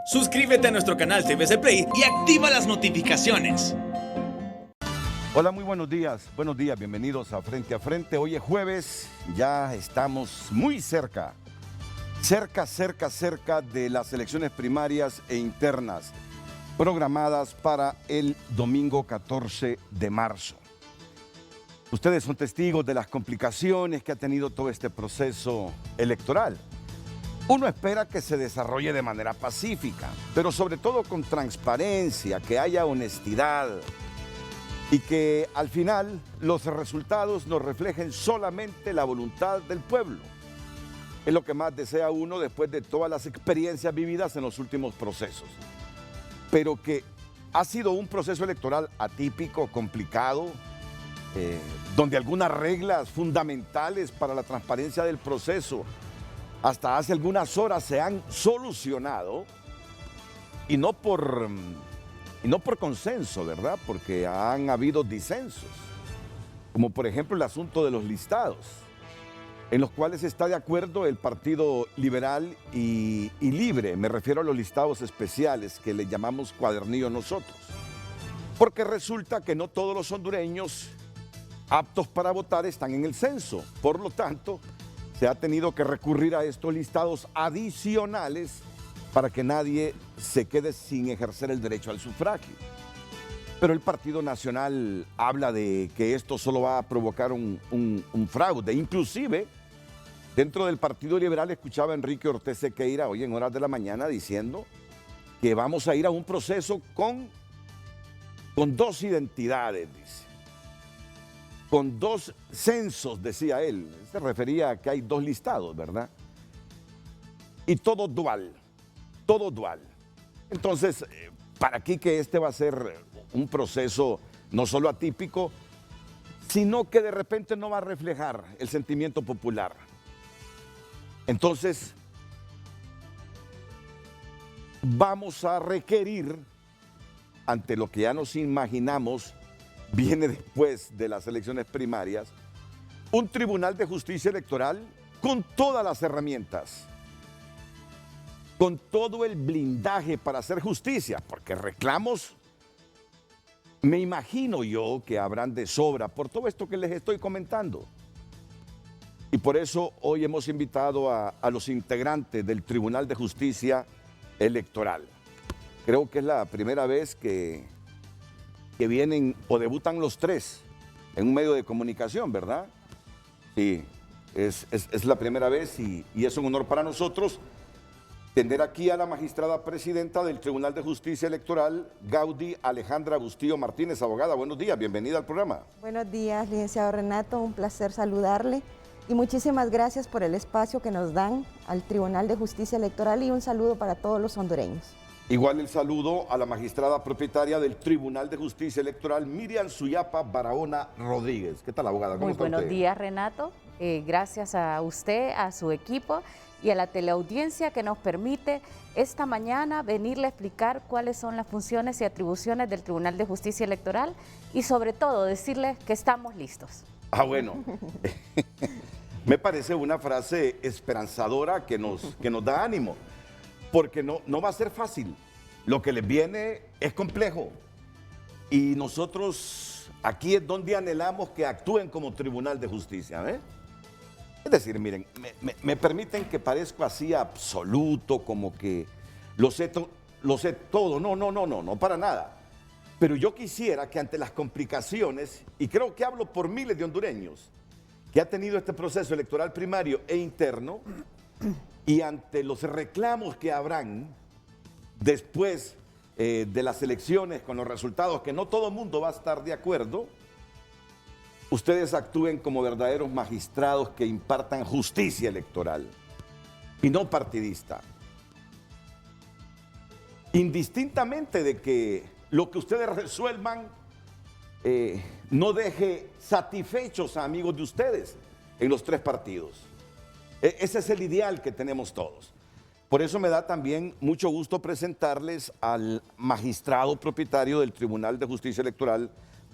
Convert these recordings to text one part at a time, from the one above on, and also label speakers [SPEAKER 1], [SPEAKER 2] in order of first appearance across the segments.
[SPEAKER 1] Suscríbete a nuestro canal TVC Play y activa las notificaciones.
[SPEAKER 2] Hola, muy buenos días, bienvenidos a Frente a Frente. Hoy es jueves, ya estamos muy cerca de las elecciones primarias e internas programadas para el domingo 14 de marzo. Ustedes son testigos de las complicaciones que ha tenido todo este proceso electoral. Uno espera que se desarrolle de manera pacífica, pero sobre todo con transparencia, que haya honestidad y que al final los resultados nos reflejen solamente la voluntad del pueblo. Es lo que más desea uno después de todas las experiencias vividas en los últimos procesos. Pero que ha sido un proceso electoral atípico, complicado, donde algunas reglas fundamentales para la transparencia del proceso hasta hace algunas horas se han solucionado y no por consenso, ¿verdad? Porque han habido disensos, como por ejemplo el asunto de los listados, en los cuales está de acuerdo el Partido Liberal y Libre. Me refiero a los listados especiales que le llamamos cuadernillo nosotros, porque resulta que no todos los hondureños aptos para votar están en el censo. Por lo tanto, se ha tenido que recurrir a estos listados adicionales para que nadie se quede sin ejercer el derecho al sufragio. Pero el Partido Nacional habla de que esto solo va a provocar un fraude. Inclusive, dentro del Partido Liberal escuchaba a Enrique Ortiz Sequeira hoy en horas de la mañana diciendo que vamos a ir a un proceso con dos identidades, dice. Con dos censos, decía él. Se refería a que hay dos listados, ¿verdad? Y todo dual. Entonces, para aquí que este va a ser un proceso no solo atípico, sino que de repente no va a reflejar el sentimiento popular. Entonces, vamos a requerir, ante lo que ya nos imaginamos, viene después de las elecciones primarias, un Tribunal de Justicia Electoral con todas las herramientas, con todo el blindaje para hacer justicia, porque reclamos, me imagino yo que habrán de sobra por todo esto que les estoy comentando. Y por eso hoy hemos invitado a los integrantes del Tribunal de Justicia Electoral. Creo que es la primera vez que vienen o debutan los tres en un medio de comunicación, ¿verdad? Sí, es la primera vez y es un honor para nosotros tener aquí a la magistrada presidenta del Tribunal de Justicia Electoral, Gaudí Alejandra Bustillo Martínez, abogada. Buenos días, bienvenida al programa.
[SPEAKER 3] Buenos días, licenciado Renato, un placer saludarle y muchísimas gracias por el espacio que nos dan al Tribunal de Justicia Electoral y un saludo para todos los hondureños.
[SPEAKER 2] Igual el saludo a la magistrada propietaria del Tribunal de Justicia Electoral, Miriam Suyapa Barahona Rodríguez. ¿Qué tal, abogada? ¿Cómo está usted?
[SPEAKER 4] Muy buenos días, Renato. Gracias a usted, a su equipo y a la teleaudiencia que nos permite esta mañana venirle a explicar cuáles son las funciones y atribuciones del Tribunal de Justicia Electoral y sobre todo decirles que estamos listos.
[SPEAKER 2] Ah, bueno. Me parece una frase esperanzadora que nos da ánimo, porque no va a ser fácil. Lo que les viene es complejo y nosotros aquí es donde anhelamos que actúen como Tribunal de Justicia, ¿eh? Es decir, miren, me permiten que parezco así absoluto, como que lo sé todo. No, para nada. Pero yo quisiera que ante las complicaciones, y creo que hablo por miles de hondureños, que ha tenido este proceso electoral primario e interno, y ante los reclamos que habrán después de las elecciones con los resultados, que no todo el mundo va a estar de acuerdo, ustedes actúen como verdaderos magistrados que impartan justicia electoral y no partidista. Indistintamente de que lo que ustedes resuelvan no deje satisfechos a amigos de ustedes en los tres partidos. Ese es el ideal que tenemos todos. Por eso me da también mucho gusto presentarles al magistrado propietario del Tribunal de Justicia Electoral,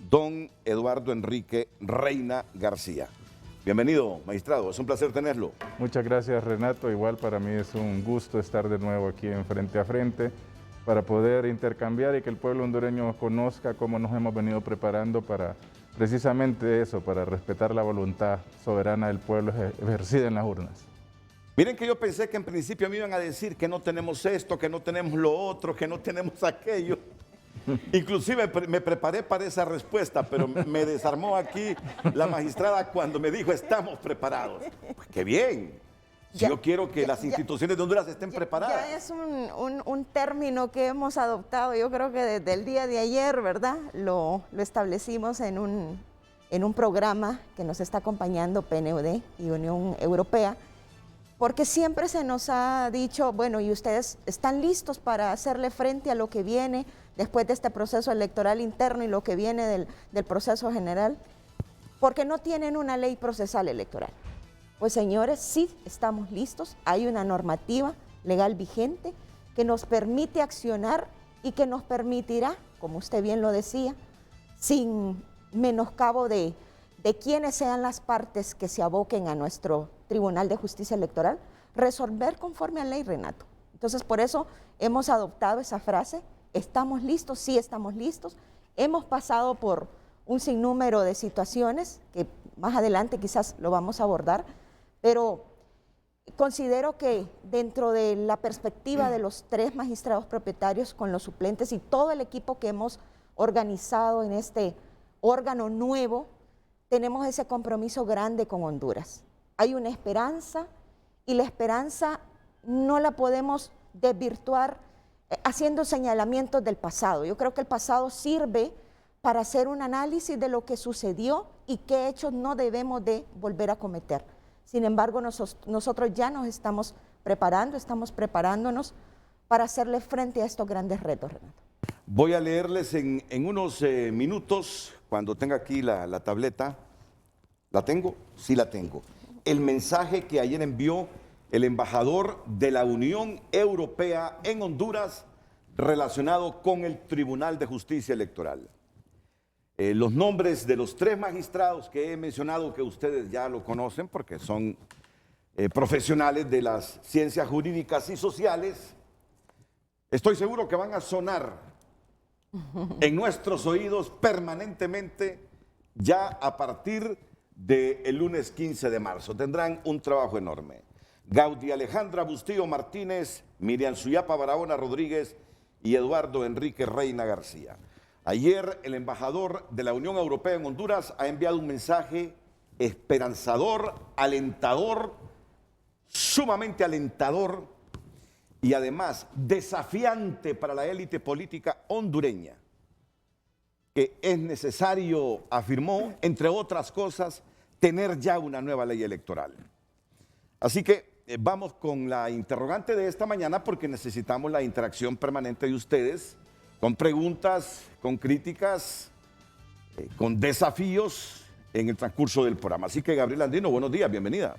[SPEAKER 2] don Eduardo Enrique Reina García. Bienvenido, magistrado, es un placer tenerlo.
[SPEAKER 5] Muchas gracias, Renato. Igual para mí es un gusto estar de nuevo aquí en Frente a Frente para poder intercambiar y que el pueblo hondureño conozca cómo nos hemos venido preparando para precisamente eso, para respetar la voluntad soberana del pueblo ejercida en las urnas.
[SPEAKER 2] Miren que yo pensé que en principio me iban a decir que no tenemos esto, que no tenemos lo otro, que no tenemos aquello. Inclusive me preparé para esa respuesta, pero me desarmó aquí la magistrada cuando me dijo, estamos preparados. Pues qué bien. Si yo quiero que las instituciones de Honduras estén preparadas.
[SPEAKER 3] Ya es un término que hemos adoptado, yo creo que desde el día de ayer, ¿verdad? Lo establecimos en un programa que nos está acompañando PNUD y Unión Europea, porque siempre se nos ha dicho, bueno, ¿y ustedes están listos para hacerle frente a lo que viene después de este proceso electoral interno y lo que viene del proceso general? Porque no tienen una ley procesal electoral. Pues señores, sí estamos listos, hay una normativa legal vigente que nos permite accionar y que nos permitirá, como usted bien lo decía, sin menoscabo de quiénes sean las partes que se aboquen a nuestro Tribunal de Justicia Electoral, resolver conforme a ley, Renato. Entonces, por eso hemos adoptado esa frase, estamos listos, sí estamos listos, hemos pasado por un sinnúmero de situaciones que más adelante quizás lo vamos a abordar, pero considero que dentro de la perspectiva de los 3 magistrados propietarios con los suplentes y todo el equipo que hemos organizado en este órgano nuevo, tenemos ese compromiso grande con Honduras. Hay una esperanza y la esperanza no la podemos desvirtuar haciendo señalamientos del pasado. Yo creo que el pasado sirve para hacer un análisis de lo que sucedió y qué hechos no debemos de volver a cometer. Sin embargo, nosotros ya nos estamos preparándonos para hacerle frente a estos grandes retos, Renato.
[SPEAKER 2] Voy a leerles en unos minutos, cuando tenga aquí la tableta. ¿La tengo? Sí la tengo. El mensaje que ayer envió el embajador de la Unión Europea en Honduras relacionado con el Tribunal de Justicia Electoral. Los nombres de los 3 magistrados que he mencionado, que ustedes ya lo conocen porque son profesionales de las ciencias jurídicas y sociales, estoy seguro que van a sonar en nuestros oídos permanentemente ya a partir del lunes 15 de marzo. Tendrán un trabajo enorme. Gaudí Alejandra Bustillo Martínez, Miriam Suyapa Barahona Rodríguez y Eduardo Enrique Reina García. Ayer el embajador de la Unión Europea en Honduras ha enviado un mensaje esperanzador, alentador, sumamente alentador y además desafiante para la élite política hondureña, que es necesario, afirmó, entre otras cosas, tener ya una nueva ley electoral. Así que vamos con la interrogante de esta mañana porque necesitamos la interacción permanente de ustedes, con preguntas, con críticas, con desafíos en el transcurso del programa. Así que Gabriela Andino, buenos días, bienvenida.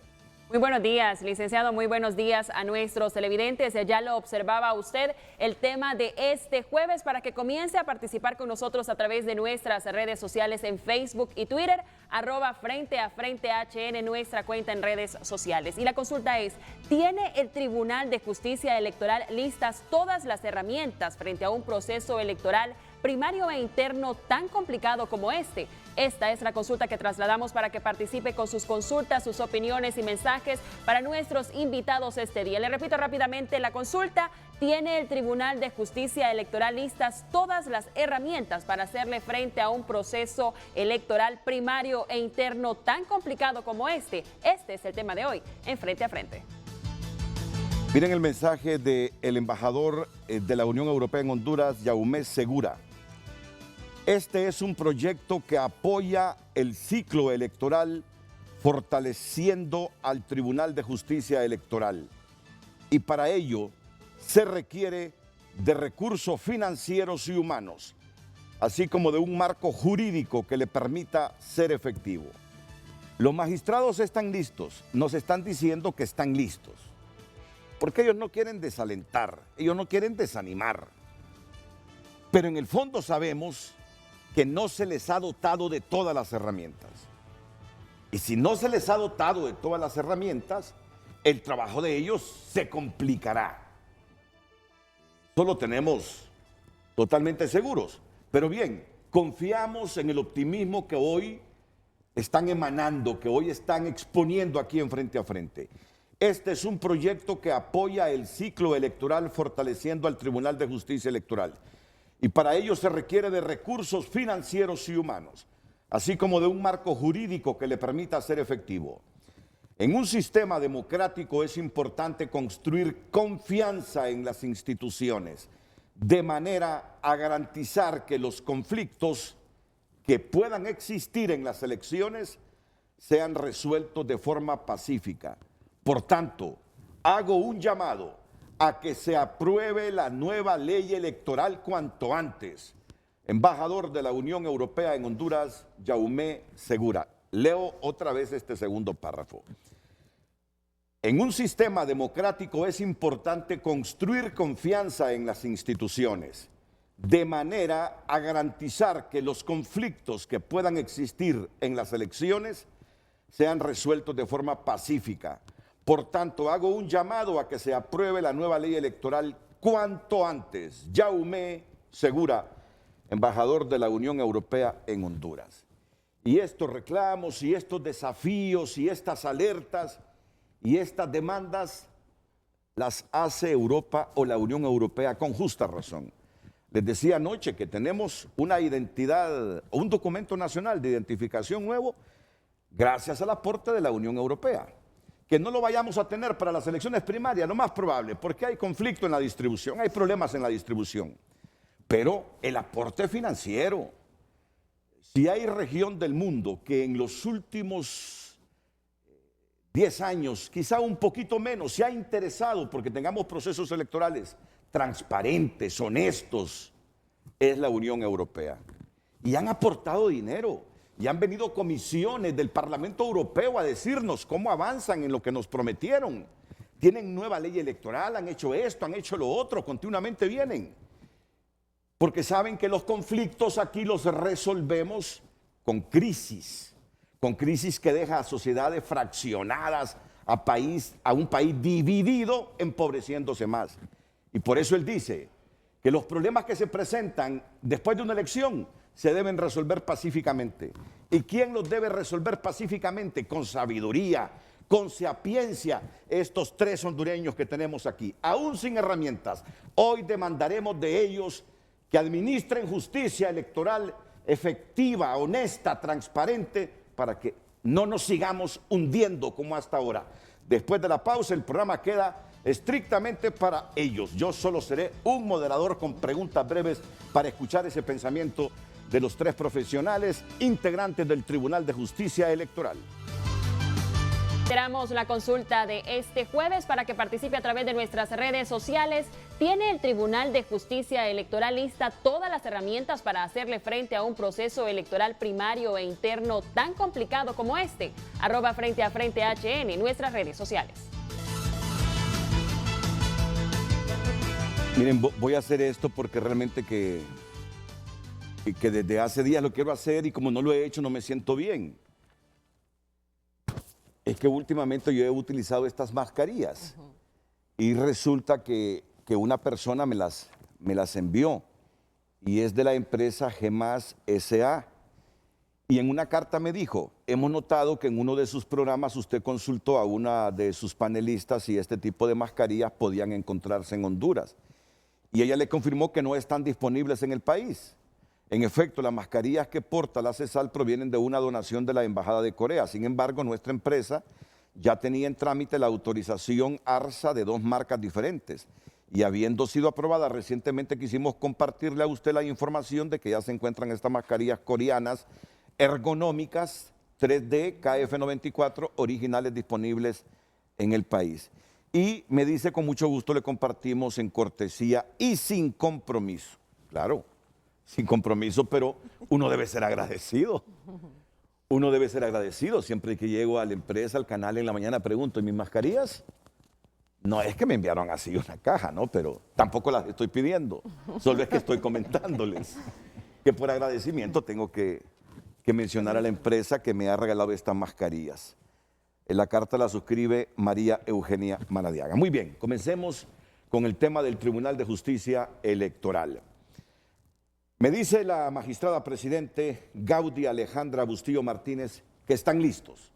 [SPEAKER 6] Muy buenos días, licenciado, muy buenos días a nuestros televidentes. Ya lo observaba usted, el tema de este jueves para que comience a participar con nosotros a través de nuestras redes sociales en Facebook y Twitter, @FrenteAFrenteHN, nuestra cuenta en redes sociales. Y la consulta es, ¿tiene el Tribunal de Justicia Electoral listas todas las herramientas frente a un proceso electoral primario e interno tan complicado como este? Esta es la consulta que trasladamos para que participe con sus consultas, sus opiniones y mensajes para nuestros invitados este día. Le repito rápidamente la consulta. ¿Tiene el Tribunal de Justicia Electoral listas todas las herramientas para hacerle frente a un proceso electoral primario e interno tan complicado como este? Este es el tema de hoy en Frente a Frente.
[SPEAKER 2] Miren el mensaje del embajador de la Unión Europea en Honduras, Jaume Segura. Este es un proyecto que apoya el ciclo electoral fortaleciendo al Tribunal de Justicia Electoral. Y para ello se requiere de recursos financieros y humanos, así como de un marco jurídico que le permita ser efectivo. Los magistrados están listos, nos están diciendo que están listos, porque ellos no quieren desalentar, ellos no quieren desanimar. Pero en el fondo sabemos que no se les ha dotado de todas las herramientas. Y si no se les ha dotado de todas las herramientas, el trabajo de ellos se complicará. Eso lo tenemos totalmente seguros. Pero bien, confiamos en el optimismo que hoy están emanando, que hoy están exponiendo aquí en Frente a Frente. Este es un proyecto que apoya el ciclo electoral fortaleciendo al Tribunal de Justicia Electoral. Y para ello se requiere de recursos financieros y humanos, así como de un marco jurídico que le permita ser efectivo. En un sistema democrático es importante construir confianza en las instituciones, de manera a garantizar que los conflictos que puedan existir en las elecciones sean resueltos de forma pacífica. Por tanto, hago un llamado a que se apruebe la nueva ley electoral cuanto antes. Embajador de la Unión Europea en Honduras, Jaume Segura. Leo otra vez este segundo párrafo. En un sistema democrático es importante construir confianza en las instituciones, de manera a garantizar que los conflictos que puedan existir en las elecciones sean resueltos de forma pacífica. Por tanto, hago un llamado a que se apruebe la nueva ley electoral cuanto antes. Jaume Segura, embajador de la Unión Europea en Honduras. Y estos reclamos y estos desafíos y estas alertas y estas demandas las hace Europa o la Unión Europea con justa razón. Les decía anoche que tenemos una identidad o un documento nacional de identificación nuevo gracias al aporte de la Unión Europea. Que no lo vayamos a tener para las elecciones primarias, lo más probable, porque hay conflicto en la distribución, hay problemas en la distribución. Pero el aporte financiero, si hay región del mundo que en los últimos 10 años, quizá un poquito menos, se ha interesado porque tengamos procesos electorales transparentes, honestos, es la Unión Europea. Y han aportado dinero. Y han venido comisiones del Parlamento Europeo a decirnos cómo avanzan en lo que nos prometieron. Tienen nueva ley electoral, han hecho esto, han hecho lo otro, continuamente vienen. Porque saben que los conflictos aquí los resolvemos con crisis que deja a sociedades fraccionadas, a un país dividido, empobreciéndose más. Y por eso él dice que los problemas que se presentan después de una elección se deben resolver pacíficamente. ¿Y quién los debe resolver pacíficamente? Con sabiduría, con sapiencia. Estos tres hondureños que tenemos aquí, aún sin herramientas, hoy demandaremos de ellos que administren justicia electoral efectiva, honesta, transparente, para que no nos sigamos hundiendo como hasta ahora. Después de la pausa, el programa queda estrictamente para ellos. Yo solo seré un moderador con preguntas breves para escuchar ese pensamiento de los tres profesionales integrantes del Tribunal de Justicia Electoral.
[SPEAKER 6] Esperamos la consulta de este jueves para que participe a través de nuestras redes sociales. ¿Tiene el Tribunal de Justicia Electoral lista todas las herramientas para hacerle frente a un proceso electoral primario e interno tan complicado como este? @Frente a Frente HN en nuestras redes sociales.
[SPEAKER 2] Miren, voy a hacer esto porque realmente que desde hace días lo quiero hacer y como no lo he hecho no me siento bien. Es que últimamente yo he utilizado estas mascarillas y resulta que una persona me las envió y es de la empresa GEMAS S.A. Y en una carta me dijo, hemos notado que en uno de sus programas usted consultó a una de sus panelistas si este tipo de mascarillas podían encontrarse en Honduras. Y ella le confirmó que no están disponibles en el país. En efecto, las mascarillas que porta la CESAL provienen de una donación de la Embajada de Corea. Sin embargo, nuestra empresa ya tenía en trámite la autorización ARSA de 2 marcas diferentes. Y habiendo sido aprobada recientemente, quisimos compartirle a usted la información de que ya se encuentran estas mascarillas coreanas ergonómicas 3D KF94 originales disponibles en el país. Y me dice, con mucho gusto le compartimos en cortesía y sin compromiso. Claro, sin compromiso, pero uno debe ser agradecido. Uno debe ser agradecido. Siempre que llego a la empresa, al canal en la mañana, pregunto, ¿y mis mascarillas? No es que me enviaron así una caja, ¿no? Pero tampoco las estoy pidiendo. Solo es que estoy comentándoles que por agradecimiento tengo que que mencionar a la empresa que me ha regalado estas mascarillas. La carta la suscribe María Eugenia Maradiaga. Muy bien, comencemos con el tema del Tribunal de Justicia Electoral. Me dice la magistrada presidente Gaudí Alejandra Bustillo Martínez que están listos.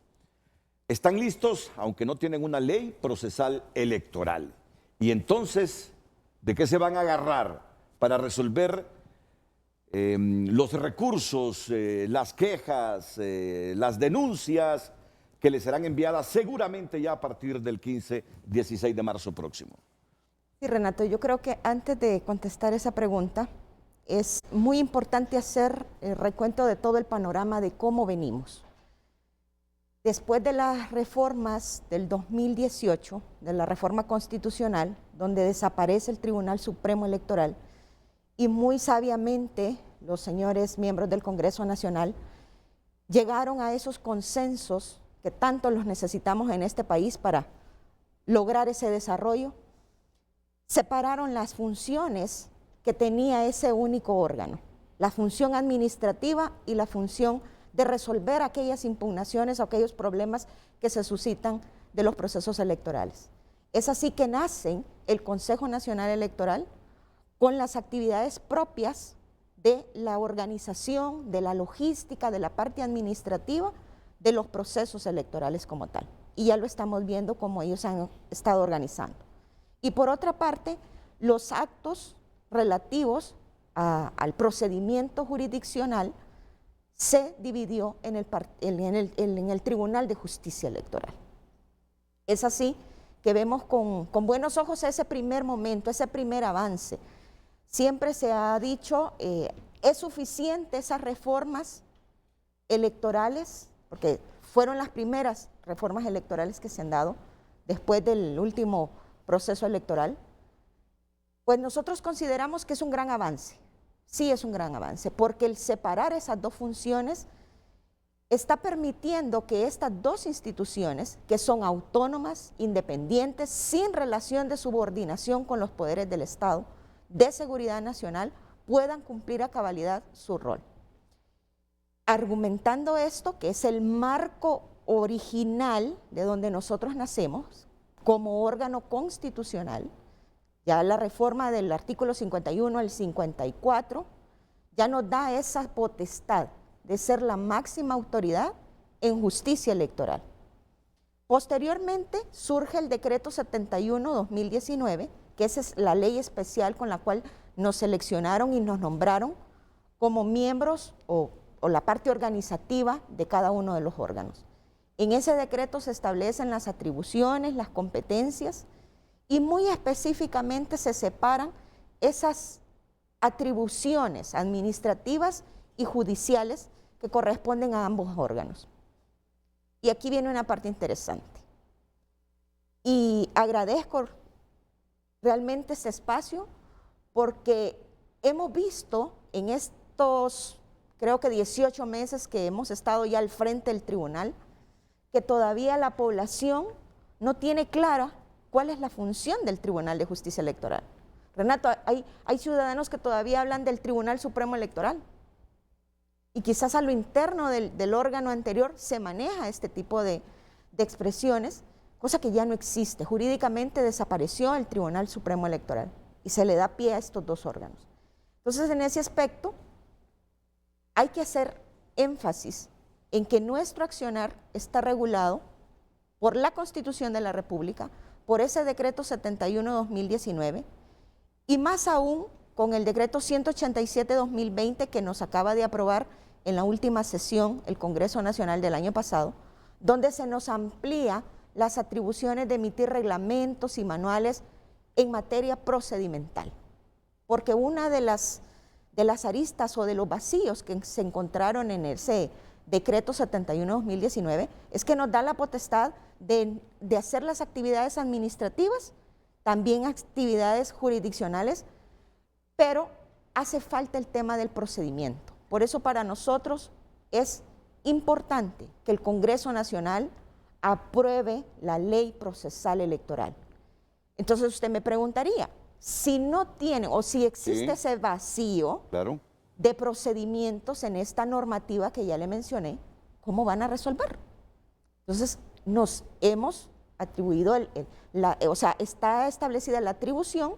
[SPEAKER 2] Están listos, aunque no tienen una ley procesal electoral. Y entonces, ¿de qué se van a agarrar para resolver los recursos, las quejas, las denuncias que les serán enviadas seguramente ya a partir del 15-16 de marzo próximo?
[SPEAKER 3] Sí, Renato, yo creo que antes de contestar esa pregunta, es muy importante hacer el recuento de todo el panorama de cómo venimos. Después de las reformas del 2018, de la reforma constitucional, donde desaparece el Tribunal Supremo Electoral, y muy sabiamente los señores miembros del Congreso Nacional llegaron a esos consensos que tanto los necesitamos en este país para lograr ese desarrollo, separaron las funciones que tenía ese único órgano, la función administrativa y la función de resolver aquellas impugnaciones o aquellos problemas que se suscitan de los procesos electorales. Es así que nace el Consejo Nacional Electoral con las actividades propias de la organización, de la logística, de la parte administrativa de los procesos electorales como tal. Y ya lo estamos viendo cómo ellos han estado organizando. Y por otra parte, los actos relativos al procedimiento jurisdiccional se dividió en el Tribunal de Justicia Electoral. Es así que vemos con buenos ojos ese primer momento, ese primer avance. Siempre se ha dicho, ¿es suficiente esas reformas electorales? Porque fueron las primeras reformas electorales que se han dado después del último proceso electoral. Pues nosotros consideramos que es un gran avance. Sí, es un gran avance, porque el separar esas dos funciones está permitiendo que estas dos instituciones, que son autónomas, independientes, sin relación de subordinación con los poderes del Estado, de seguridad nacional, puedan cumplir a cabalidad su rol. Argumentando esto, que es el marco original de donde nosotros nacemos, como órgano constitucional, ya la reforma del artículo 51 al 54 ya nos da esa potestad de ser la máxima autoridad en justicia electoral. Posteriormente surge el decreto 71-2019, que esa es la ley especial con la cual nos seleccionaron y nos nombraron como miembros o la parte organizativa de cada uno de los órganos. En ese decreto se establecen las atribuciones, las competencias, y muy específicamente se separan esas atribuciones administrativas y judiciales que corresponden a ambos órganos. Y aquí viene una parte interesante. Y agradezco realmente este espacio porque hemos visto en estos, creo que 18 meses que hemos estado ya al frente del tribunal, que todavía la población no tiene clara cuál es la función del Tribunal de Justicia Electoral. Renato, hay ciudadanos que todavía hablan del Tribunal Supremo Electoral y quizás a lo interno del órgano anterior se maneja este tipo de expresiones, cosa que ya no existe. Jurídicamente desapareció el Tribunal Supremo Electoral y se le da pie a estos dos órganos. Entonces, en ese aspecto hay que hacer énfasis en que nuestro accionar está regulado por la Constitución de la República, por ese decreto 71-2019 y más aún con el decreto 187-2020 que nos acaba de aprobar en la última sesión el Congreso Nacional del año pasado, donde se nos amplía las atribuciones de emitir reglamentos y manuales en materia procedimental. Porque una de las aristas o de los vacíos que se encontraron en ese decreto 71-2019 es que nos da la potestad de hacer las actividades administrativas, también actividades jurisdiccionales, pero hace falta el tema del procedimiento. Por eso para nosotros es importante que el Congreso Nacional apruebe la ley procesal electoral. Entonces usted me preguntaría, si no tiene o si existe ese vacío,
[SPEAKER 2] claro,
[SPEAKER 3] de procedimientos en esta normativa que ya le mencioné, ¿cómo van a resolver? Entonces, nos hemos atribuido, o sea, está establecida la atribución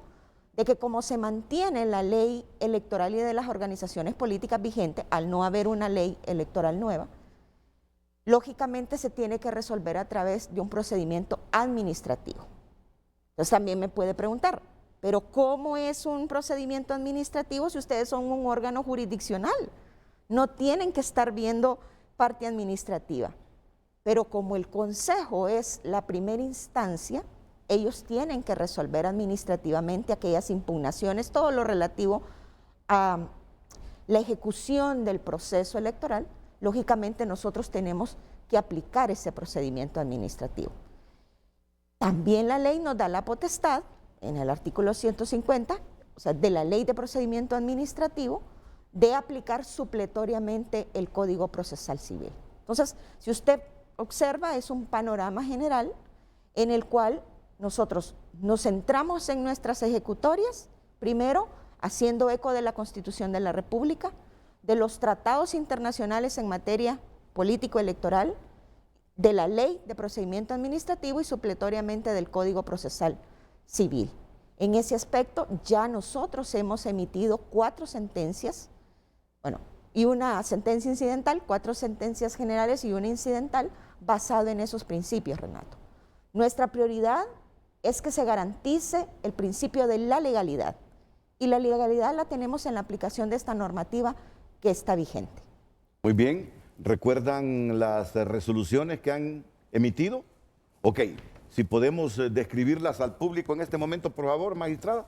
[SPEAKER 3] de que como se mantiene la ley electoral y de las organizaciones políticas vigente, al no haber una ley electoral nueva, lógicamente se tiene que resolver a través de un procedimiento administrativo. Entonces también me puede preguntar, pero ¿cómo es un procedimiento administrativo si ustedes son un órgano jurisdiccional? No tienen que estar viendo parte administrativa. Pero como el Consejo es la primera instancia, ellos tienen que resolver administrativamente aquellas impugnaciones, todo lo relativo a la ejecución del proceso electoral. Lógicamente nosotros tenemos que aplicar ese procedimiento administrativo. También la ley nos da la potestad, en el artículo 150, o sea, de la Ley de Procedimiento Administrativo, de aplicar supletoriamente el Código Procesal Civil. Entonces, si usted observa, es un panorama general en el cual nosotros nos centramos en nuestras ejecutorias, primero haciendo eco de la Constitución de la República, de los tratados internacionales en materia político-electoral, de la Ley de Procedimiento Administrativo y supletoriamente del Código Procesal Civil. En ese aspecto ya nosotros hemos emitido 4 sentencias, bueno, y una sentencia incidental, 4 sentencias generales y una incidental, basado en esos principios, Renato. Nuestra prioridad es que se garantice el principio de la legalidad, y la legalidad la tenemos en la aplicación de esta normativa que está vigente.
[SPEAKER 2] Muy bien, ¿recuerdan las resoluciones que han emitido? Ok, si podemos describirlas al público en este momento, por favor, magistrada.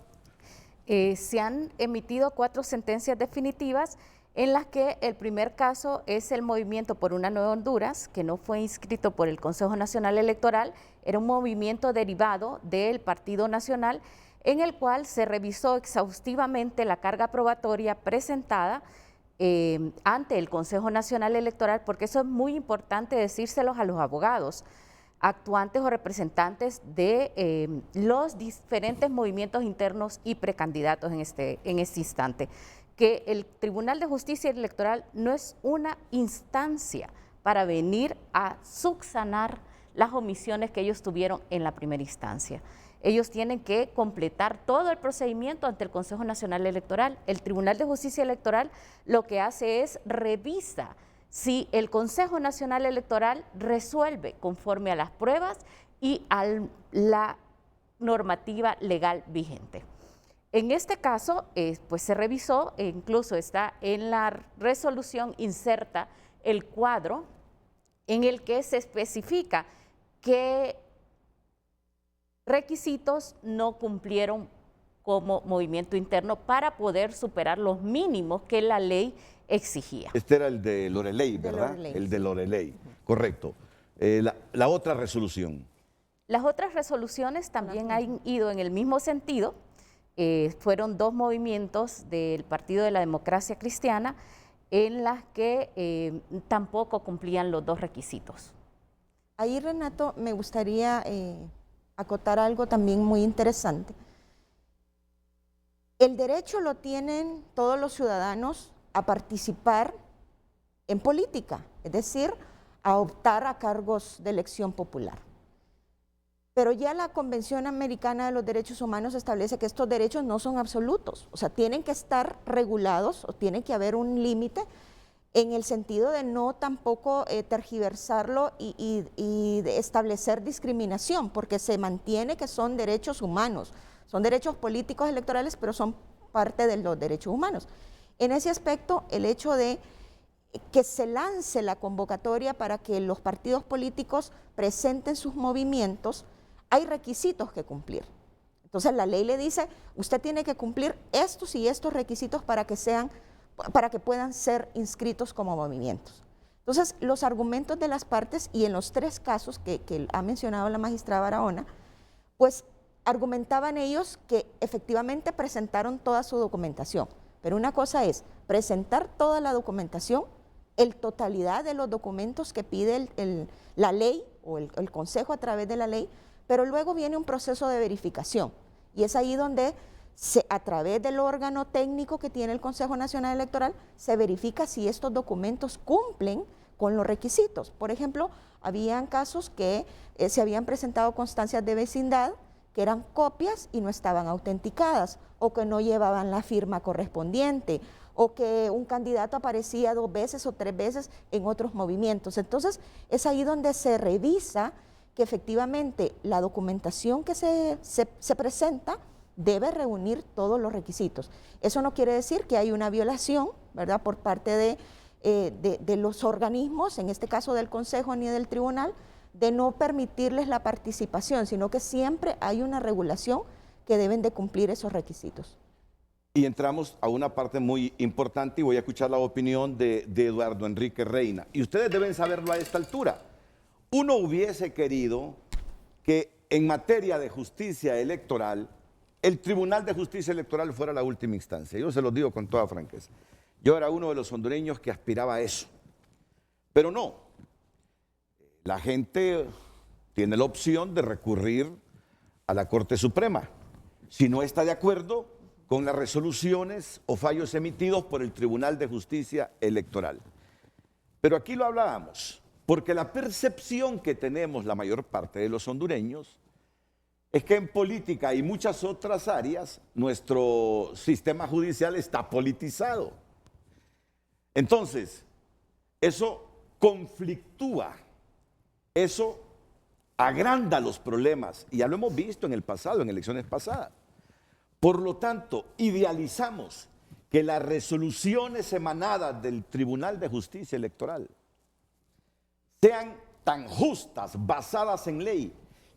[SPEAKER 4] Se han emitido 4 sentencias definitivas, en las que el primer caso es el Movimiento por una Nueva Honduras, que no fue inscrito por el Consejo Nacional Electoral, era un movimiento derivado del Partido Nacional, en el cual se revisó exhaustivamente la carga probatoria presentada ante el Consejo Nacional Electoral, porque eso es muy importante decírselos a los abogados, actuantes o representantes de los diferentes movimientos internos y precandidatos en este instante, que el Tribunal de Justicia Electoral no es una instancia para venir a subsanar las omisiones que ellos tuvieron en la primera instancia. Ellos tienen que completar todo el procedimiento ante el Consejo Nacional Electoral. El Tribunal de Justicia Electoral lo que hace es revisa si el Consejo Nacional Electoral resuelve conforme a las pruebas y a la normativa legal vigente. En este caso, pues se revisó, e incluso está en la resolución inserta el cuadro en el que se especifica qué requisitos no cumplieron como movimiento interno para poder superar los mínimos que la ley exigía.
[SPEAKER 2] Este era el de Loreley, ¿verdad?
[SPEAKER 3] Loreley,
[SPEAKER 2] el de
[SPEAKER 3] sí.
[SPEAKER 2] Loreley, correcto. La otra resolución.
[SPEAKER 4] Las otras resoluciones también han ido en el mismo sentido. Fueron 2 movimientos del Partido de la Democracia Cristiana en las que tampoco cumplían los 2 requisitos.
[SPEAKER 3] Ahí, Renato, me gustaría acotar algo también muy interesante. El derecho lo tienen todos los ciudadanos a participar en política, es decir, a optar a cargos de elección popular. Pero ya la Convención Americana de los Derechos Humanos establece que estos derechos no son absolutos, o sea, tienen que estar regulados o tiene que haber un límite en el sentido de no tampoco tergiversarlo y de establecer discriminación, porque se mantiene que son derechos humanos, son derechos políticos electorales, pero son parte de los derechos humanos. En ese aspecto, el hecho de que se lance la convocatoria para que los partidos políticos presenten sus movimientos, hay requisitos que cumplir. Entonces la ley le dice, usted tiene que cumplir estos y estos requisitos para que puedan ser inscritos como movimientos. Entonces los argumentos de las partes, y en los 3 casos que ha mencionado la magistrada Barahona, pues argumentaban ellos que efectivamente presentaron toda su documentación. Pero una cosa es presentar toda la documentación, el totalidad de los documentos que pide la ley o el Consejo a través de la ley, pero luego viene un proceso de verificación y es ahí donde a través del órgano técnico que tiene el Consejo Nacional Electoral, se verifica si estos documentos cumplen con los requisitos. Por ejemplo, habían casos que se habían presentado constancias de vecindad que eran copias y no estaban autenticadas, o que no llevaban la firma correspondiente, o que un candidato aparecía 2 veces o 3 veces en otros movimientos. Entonces, es ahí donde se revisa que efectivamente la documentación que se presenta debe reunir todos los requisitos. Eso no quiere decir que hay una violación, ¿verdad?, por parte de los organismos, en este caso del Consejo ni del Tribunal, de no permitirles la participación, sino que siempre hay una regulación que deben de cumplir esos requisitos.
[SPEAKER 2] Y entramos a una parte muy importante y voy a escuchar la opinión de Eduardo Enrique Reina. Y ustedes deben saberlo a esta altura. Uno hubiese querido que en materia de justicia electoral, el Tribunal de Justicia Electoral fuera la última instancia. Yo se los digo con toda franqueza. Yo era uno de los hondureños que aspiraba a eso. Pero no. La gente tiene la opción de recurrir a la Corte Suprema si no está de acuerdo con las resoluciones o fallos emitidos por el Tribunal de Justicia Electoral. Pero aquí lo hablábamos, porque la percepción que tenemos la mayor parte de los hondureños es que en política y muchas otras áreas nuestro sistema judicial está politizado. Entonces, eso conflictúa, eso agranda los problemas, y ya lo hemos visto en el pasado, en elecciones pasadas. Por lo tanto, idealizamos que las resoluciones emanadas del Tribunal de Justicia Electoral sean tan justas, basadas en ley,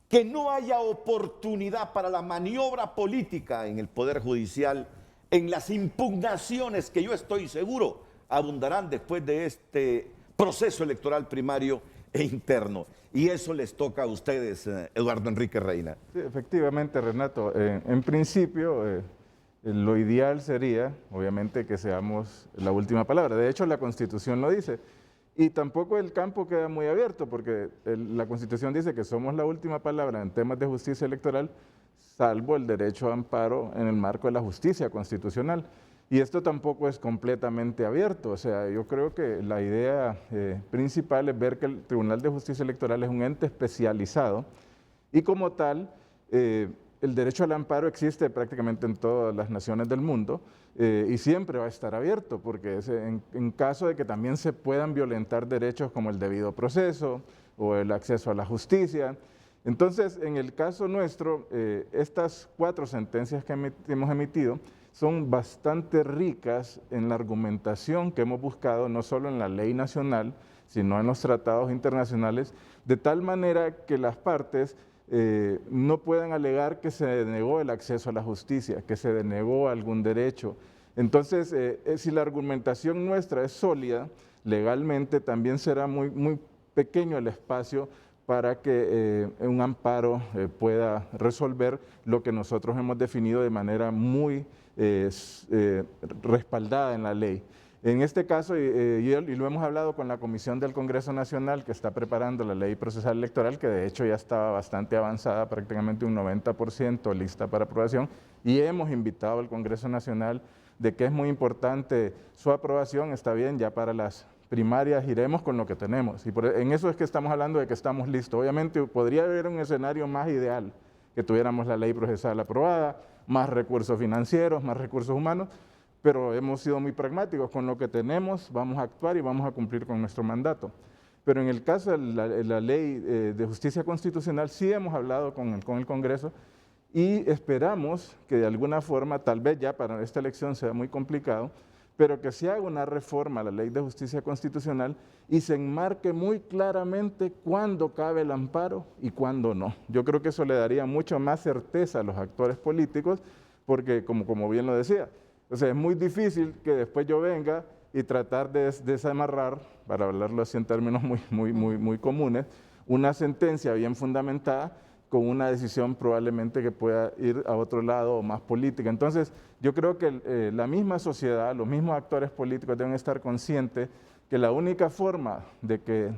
[SPEAKER 2] que no haya oportunidad para la maniobra política en el Poder Judicial, en las impugnaciones que yo estoy seguro abundarán después de este proceso electoral primario e interno. Y eso les toca a ustedes, Eduardo Enrique Reina.
[SPEAKER 5] Sí, efectivamente, Renato. En principio, lo ideal sería, obviamente, que seamos la última palabra. De hecho, la Constitución lo dice. Y tampoco el campo queda muy abierto, porque la Constitución dice que somos la última palabra en temas de justicia electoral, salvo el derecho a amparo en el marco de la justicia constitucional. Y esto tampoco es completamente abierto. O sea, yo creo que la idea principal es ver que el Tribunal de Justicia Electoral es un ente especializado y como tal, el derecho al amparo existe prácticamente en todas las naciones del mundo y siempre va a estar abierto, porque es en caso de que también se puedan violentar derechos como el debido proceso o el acceso a la justicia. Entonces, en el caso nuestro, estas 4 sentencias que hemos emitido son bastante ricas en la argumentación que hemos buscado, no solo en la ley nacional, sino en los tratados internacionales, de tal manera que las partes no puedan alegar que se denegó el acceso a la justicia, que se denegó algún derecho. Entonces, si la argumentación nuestra es sólida, legalmente también será muy pequeño el espacio para que un amparo pueda resolver lo que nosotros hemos definido de manera muy respaldada en la ley. En este caso, y lo hemos hablado con la Comisión del Congreso Nacional que está preparando la Ley Procesal Electoral, que de hecho ya estaba bastante avanzada, prácticamente un 90% lista para aprobación, y hemos invitado al Congreso Nacional de que es muy importante su aprobación. Está bien, ya para las primarias iremos con lo que tenemos, y en eso es que estamos hablando de que estamos listos. Obviamente podría haber un escenario más ideal, que tuviéramos la ley procesal aprobada, más recursos financieros, más recursos humanos, pero hemos sido muy pragmáticos. Con lo que tenemos vamos a actuar y vamos a cumplir con nuestro mandato. Pero en el caso de la ley de justicia constitucional sí hemos hablado con el Congreso y esperamos que de alguna forma, tal vez ya para esta elección sea muy complicado, pero que se haga una reforma a la ley de justicia constitucional y se enmarque muy claramente cuándo cabe el amparo y cuándo no. Yo creo que eso le daría mucho más certeza a los actores políticos, porque como bien lo decía, o sea, es muy difícil que después yo venga y tratar de desamarrar, para hablarlo así en términos muy comunes, una sentencia bien fundamentada con una decisión probablemente que pueda ir a otro lado o más política. Entonces, yo creo que la misma sociedad, los mismos actores políticos deben estar conscientes que la única forma de que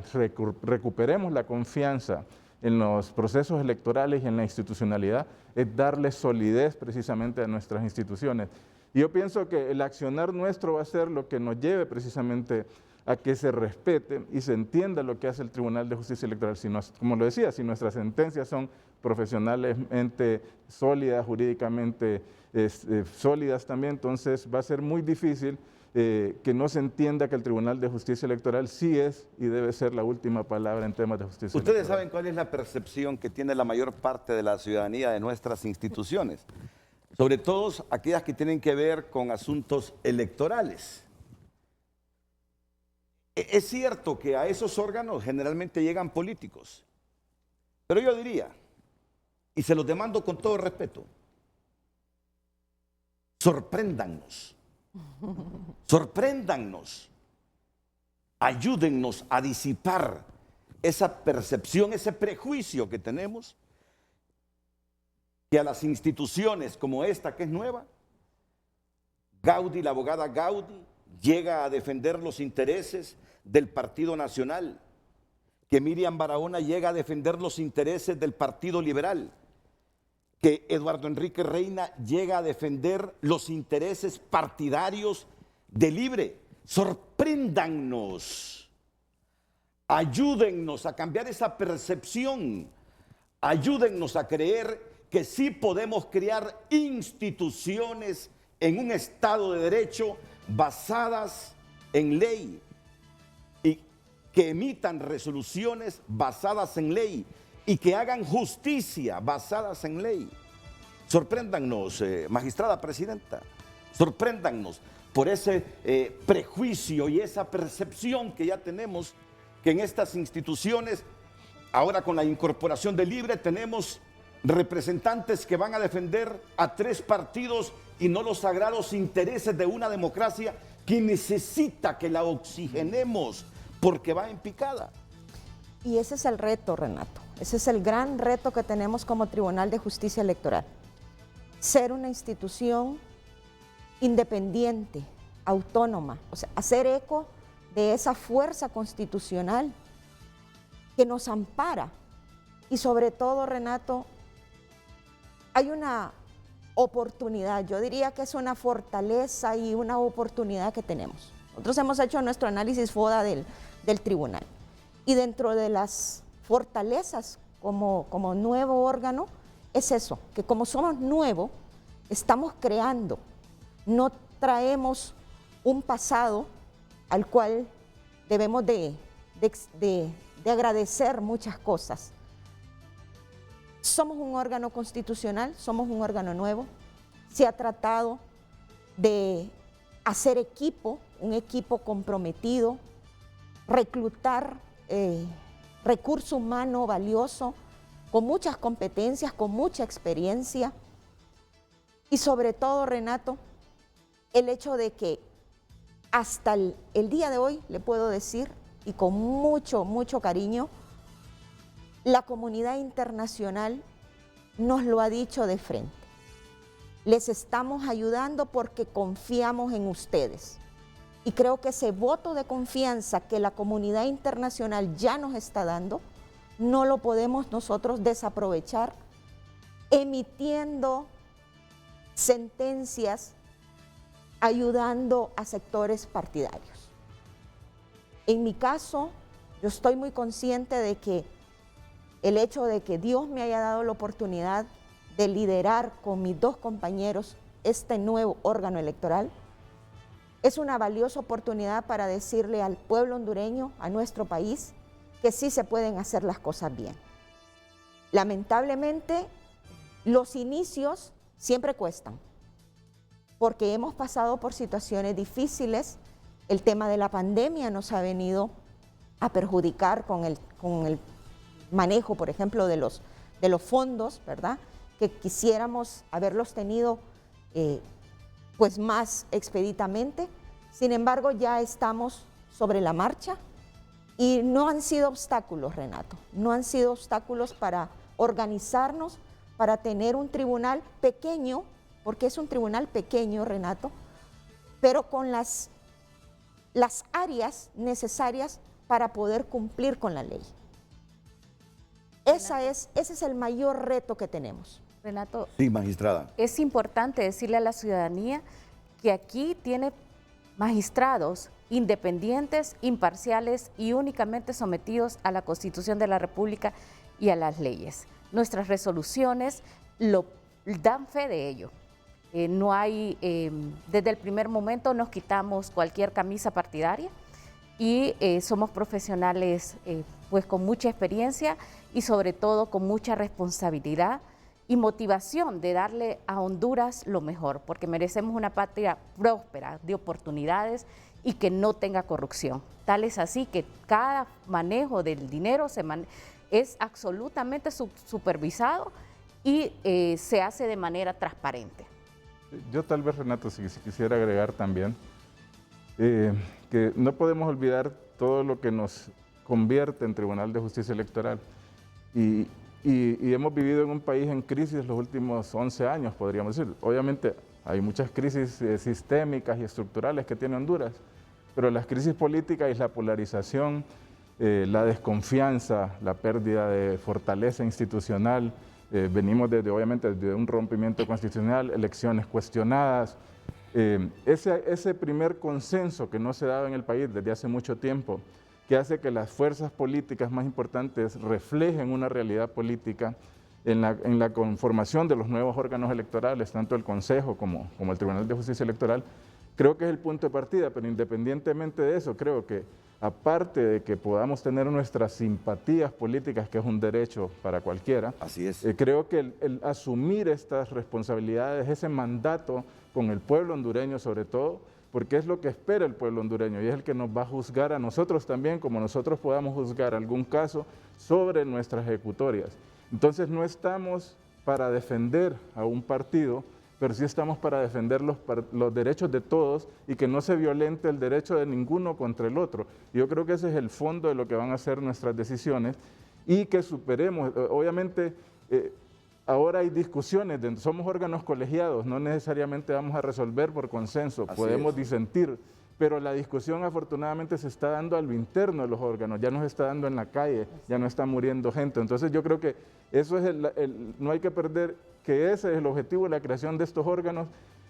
[SPEAKER 5] recuperemos la confianza en los procesos electorales y en la institucionalidad, es darle solidez precisamente a nuestras instituciones. Y yo pienso que el accionar nuestro va a ser lo que nos lleve precisamente a que se respete y se entienda lo que hace el Tribunal de Justicia Electoral. Si como lo decía, si nuestras sentencias son profesionalmente sólidas, jurídicamente sólidas también, entonces va a ser muy difícil que no se entienda que el Tribunal de Justicia Electoral sí es y debe ser la última palabra en temas de justicia
[SPEAKER 2] Ustedes
[SPEAKER 5] electoral.
[SPEAKER 2] saben cuál es la percepción que tiene la mayor parte de la ciudadanía de nuestras instituciones, sobre todo aquellas que tienen que ver con asuntos electorales. Es cierto que a esos órganos generalmente llegan políticos, pero yo diría, y se los demando con todo respeto, sorpréndannos, sorpréndannos, ayúdennos a disipar esa percepción, ese prejuicio que tenemos, que a las instituciones como esta que es nueva, Gaudí, la abogada Gaudí, llega a defender los intereses del Partido Nacional, que Miriam Barahona llega a defender los intereses del Partido Liberal, que Eduardo Enrique Reina llega a defender los intereses partidarios de Libre. Sorpréndannos, ayúdennos a cambiar esa percepción, ayúdennos a creer que sí podemos crear instituciones en un Estado de Derecho basadas en ley y que emitan resoluciones basadas en ley y que hagan justicia basadas en ley. Sorpréndannos, magistrada presidenta, sorpréndannos por ese prejuicio y esa percepción que ya tenemos que en estas instituciones, ahora con la incorporación de Libre, tenemos representantes que van a defender a 3 partidos y no los sagrados intereses de una democracia que necesita que la oxigenemos porque va en picada.
[SPEAKER 3] Y ese es el reto, Renato. Ese es el gran reto que tenemos como Tribunal de Justicia Electoral. Ser una institución independiente, autónoma, o sea, hacer eco de esa fuerza constitucional que nos ampara. Y sobre todo, Renato, hay una oportunidad, yo diría que es una fortaleza y una oportunidad que tenemos. Nosotros hemos hecho nuestro análisis FODA del tribunal. Y dentro de las fortalezas como nuevo órgano, es eso, que como somos nuevos, estamos creando, no traemos un pasado al cual debemos de agradecer muchas cosas. Somos un órgano constitucional, somos un órgano nuevo, se ha tratado de hacer equipo, un equipo comprometido, reclutar recurso humano valioso, con muchas competencias, con mucha experiencia y sobre todo, Renato, el hecho de que hasta el día de hoy, le puedo decir, y con mucho, mucho cariño, la comunidad internacional nos lo ha dicho de frente. Les estamos ayudando porque confiamos en ustedes. Y creo que ese voto de confianza que la comunidad internacional ya nos está dando, no lo podemos nosotros desaprovechar emitiendo sentencias ayudando a sectores partidarios. En mi caso, yo estoy muy consciente de que el hecho de que Dios me haya dado la oportunidad de liderar con mis 2 compañeros este nuevo órgano electoral es una valiosa oportunidad para decirle al pueblo hondureño, a nuestro país, que sí se pueden hacer las cosas bien. Lamentablemente, los inicios siempre cuestan, porque hemos pasado por situaciones difíciles. El tema de la pandemia nos ha venido a perjudicar con el manejo, por ejemplo, de los fondos, ¿verdad? Que quisiéramos haberlos tenido pues más expeditamente. Sin embargo, ya estamos sobre la marcha y no han sido obstáculos, Renato, no han sido obstáculos para organizarnos, para tener un tribunal pequeño, porque es un tribunal pequeño, Renato, pero con las áreas necesarias para poder cumplir con la ley. Ese es el mayor reto que tenemos.
[SPEAKER 4] Renato,
[SPEAKER 2] Sí, magistrada.
[SPEAKER 4] es importante decirle a la ciudadanía que aquí tiene magistrados independientes, imparciales y únicamente sometidos a la Constitución de la República y a las leyes. Nuestras resoluciones lo dan fe de ello. No hay, desde el primer momento nos quitamos cualquier camisa partidaria y somos profesionales pues con mucha experiencia y sobre todo con mucha responsabilidad y motivación de darle a Honduras lo mejor, porque merecemos una patria próspera, de oportunidades y que no tenga corrupción. Tal es así que cada manejo del dinero es absolutamente supervisado y se hace de manera transparente.
[SPEAKER 5] Yo tal vez, Renato, si quisiera agregar también que no podemos olvidar todo lo que nos convierte en Tribunal de Justicia Electoral. Y hemos vivido en un país en crisis los últimos 11 años, podríamos decir. Obviamente hay muchas crisis sistémicas y estructurales que tiene Honduras, pero las crisis políticas y la polarización, la desconfianza, la pérdida de fortaleza institucional, venimos obviamente de un rompimiento constitucional, elecciones cuestionadas. Ese primer consenso que no se daba en el país desde hace mucho tiempo, que hace que las fuerzas políticas más importantes reflejen una realidad política en la conformación de los nuevos órganos electorales, tanto el Consejo como el Tribunal de Justicia Electoral, creo que es el punto de partida, pero independientemente de eso, creo que aparte de que podamos tener nuestras simpatías políticas, que es un derecho para cualquiera,
[SPEAKER 2] Así es.
[SPEAKER 5] creo que el asumir estas responsabilidades, ese mandato con el pueblo hondureño sobre todo, porque es lo que espera el pueblo hondureño y es el que nos va a juzgar a nosotros también, como nosotros podamos juzgar algún caso sobre nuestras ejecutorias. Entonces no estamos para defender a un partido, pero sí estamos para defender los derechos de todos y que no se violente el derecho de ninguno contra el otro. Yo creo que ese es el fondo de lo que van a ser nuestras decisiones y que superemos, obviamente, ahora hay discusiones, somos órganos colegiados, no necesariamente vamos a resolver por consenso, podemos disentir, pero la discusión afortunadamente se está dando a lo interno de los órganos, ya no se está dando en la calle, ya no está muriendo gente. Entonces yo creo que eso es no hay que perder que ese es el objetivo de la creación de estos órganos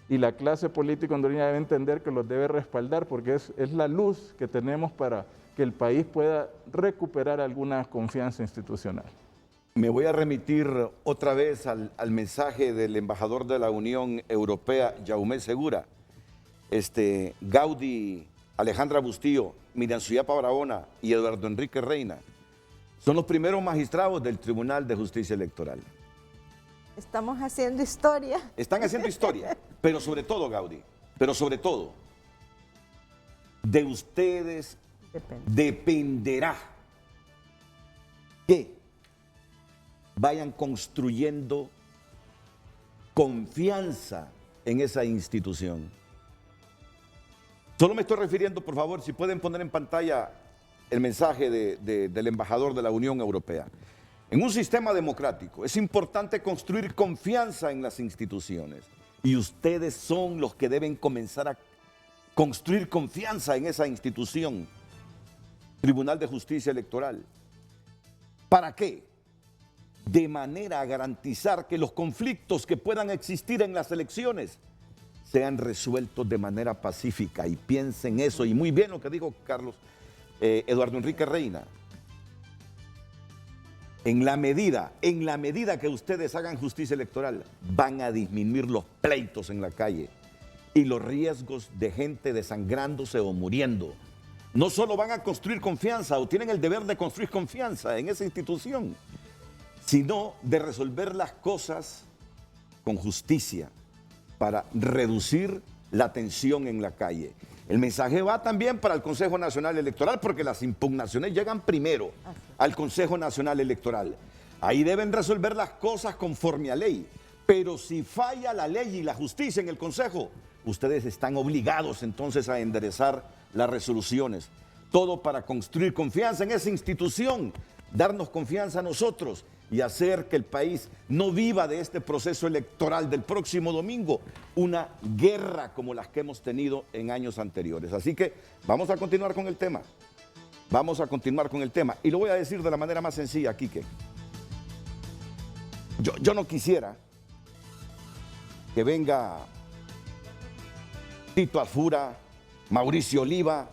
[SPEAKER 5] y la clase política hondureña debe entender que los debe respaldar porque es la luz que tenemos para que el país pueda recuperar alguna confianza institucional.
[SPEAKER 2] Me voy a remitir otra vez al mensaje del embajador de la Unión Europea, Jaume Segura. Gaudí, Alejandra Bustillo, Miriam Suyapa Barahona y Eduardo Enrique Reina son los primeros magistrados del Tribunal de Justicia Electoral.
[SPEAKER 3] Estamos haciendo historia.
[SPEAKER 2] Están haciendo historia, pero sobre todo, Gaudí, pero sobre todo, de ustedes dependerá que vayan construyendo confianza en esa institución. Solo me estoy refiriendo, por favor, si pueden poner en pantalla el mensaje del embajador de la Unión Europea. En un sistema democrático es importante construir confianza en las instituciones y ustedes son los que deben comenzar a construir confianza en esa institución, Tribunal de Justicia Electoral. ¿Para qué? De manera a garantizar que los conflictos que puedan existir en las elecciones sean resueltos de manera pacífica y piensen eso. Y muy bien lo que dijo Eduardo Enrique Reina. En la medida que ustedes hagan justicia electoral, van a disminuir los pleitos en la calle y los riesgos de gente desangrándose o muriendo. No solo van a construir confianza o tienen el deber de construir confianza en esa institución, sino de resolver las cosas con justicia para reducir la tensión en la calle. El mensaje va también para el Consejo Nacional Electoral porque las impugnaciones llegan primero al Consejo Nacional Electoral. Ahí deben resolver las cosas conforme a ley. Pero si falla la ley y la justicia en el Consejo, ustedes están obligados entonces a enderezar las resoluciones. Todo para construir confianza en esa institución, darnos confianza a nosotros y hacer que el país no viva de este proceso electoral del próximo domingo una guerra como las que hemos tenido en años anteriores. Así que vamos a continuar con el tema. Vamos a continuar con el tema. Y lo voy a decir de la manera más sencilla, Quique. Yo no quisiera que venga Tito Alfura, Mauricio Oliva,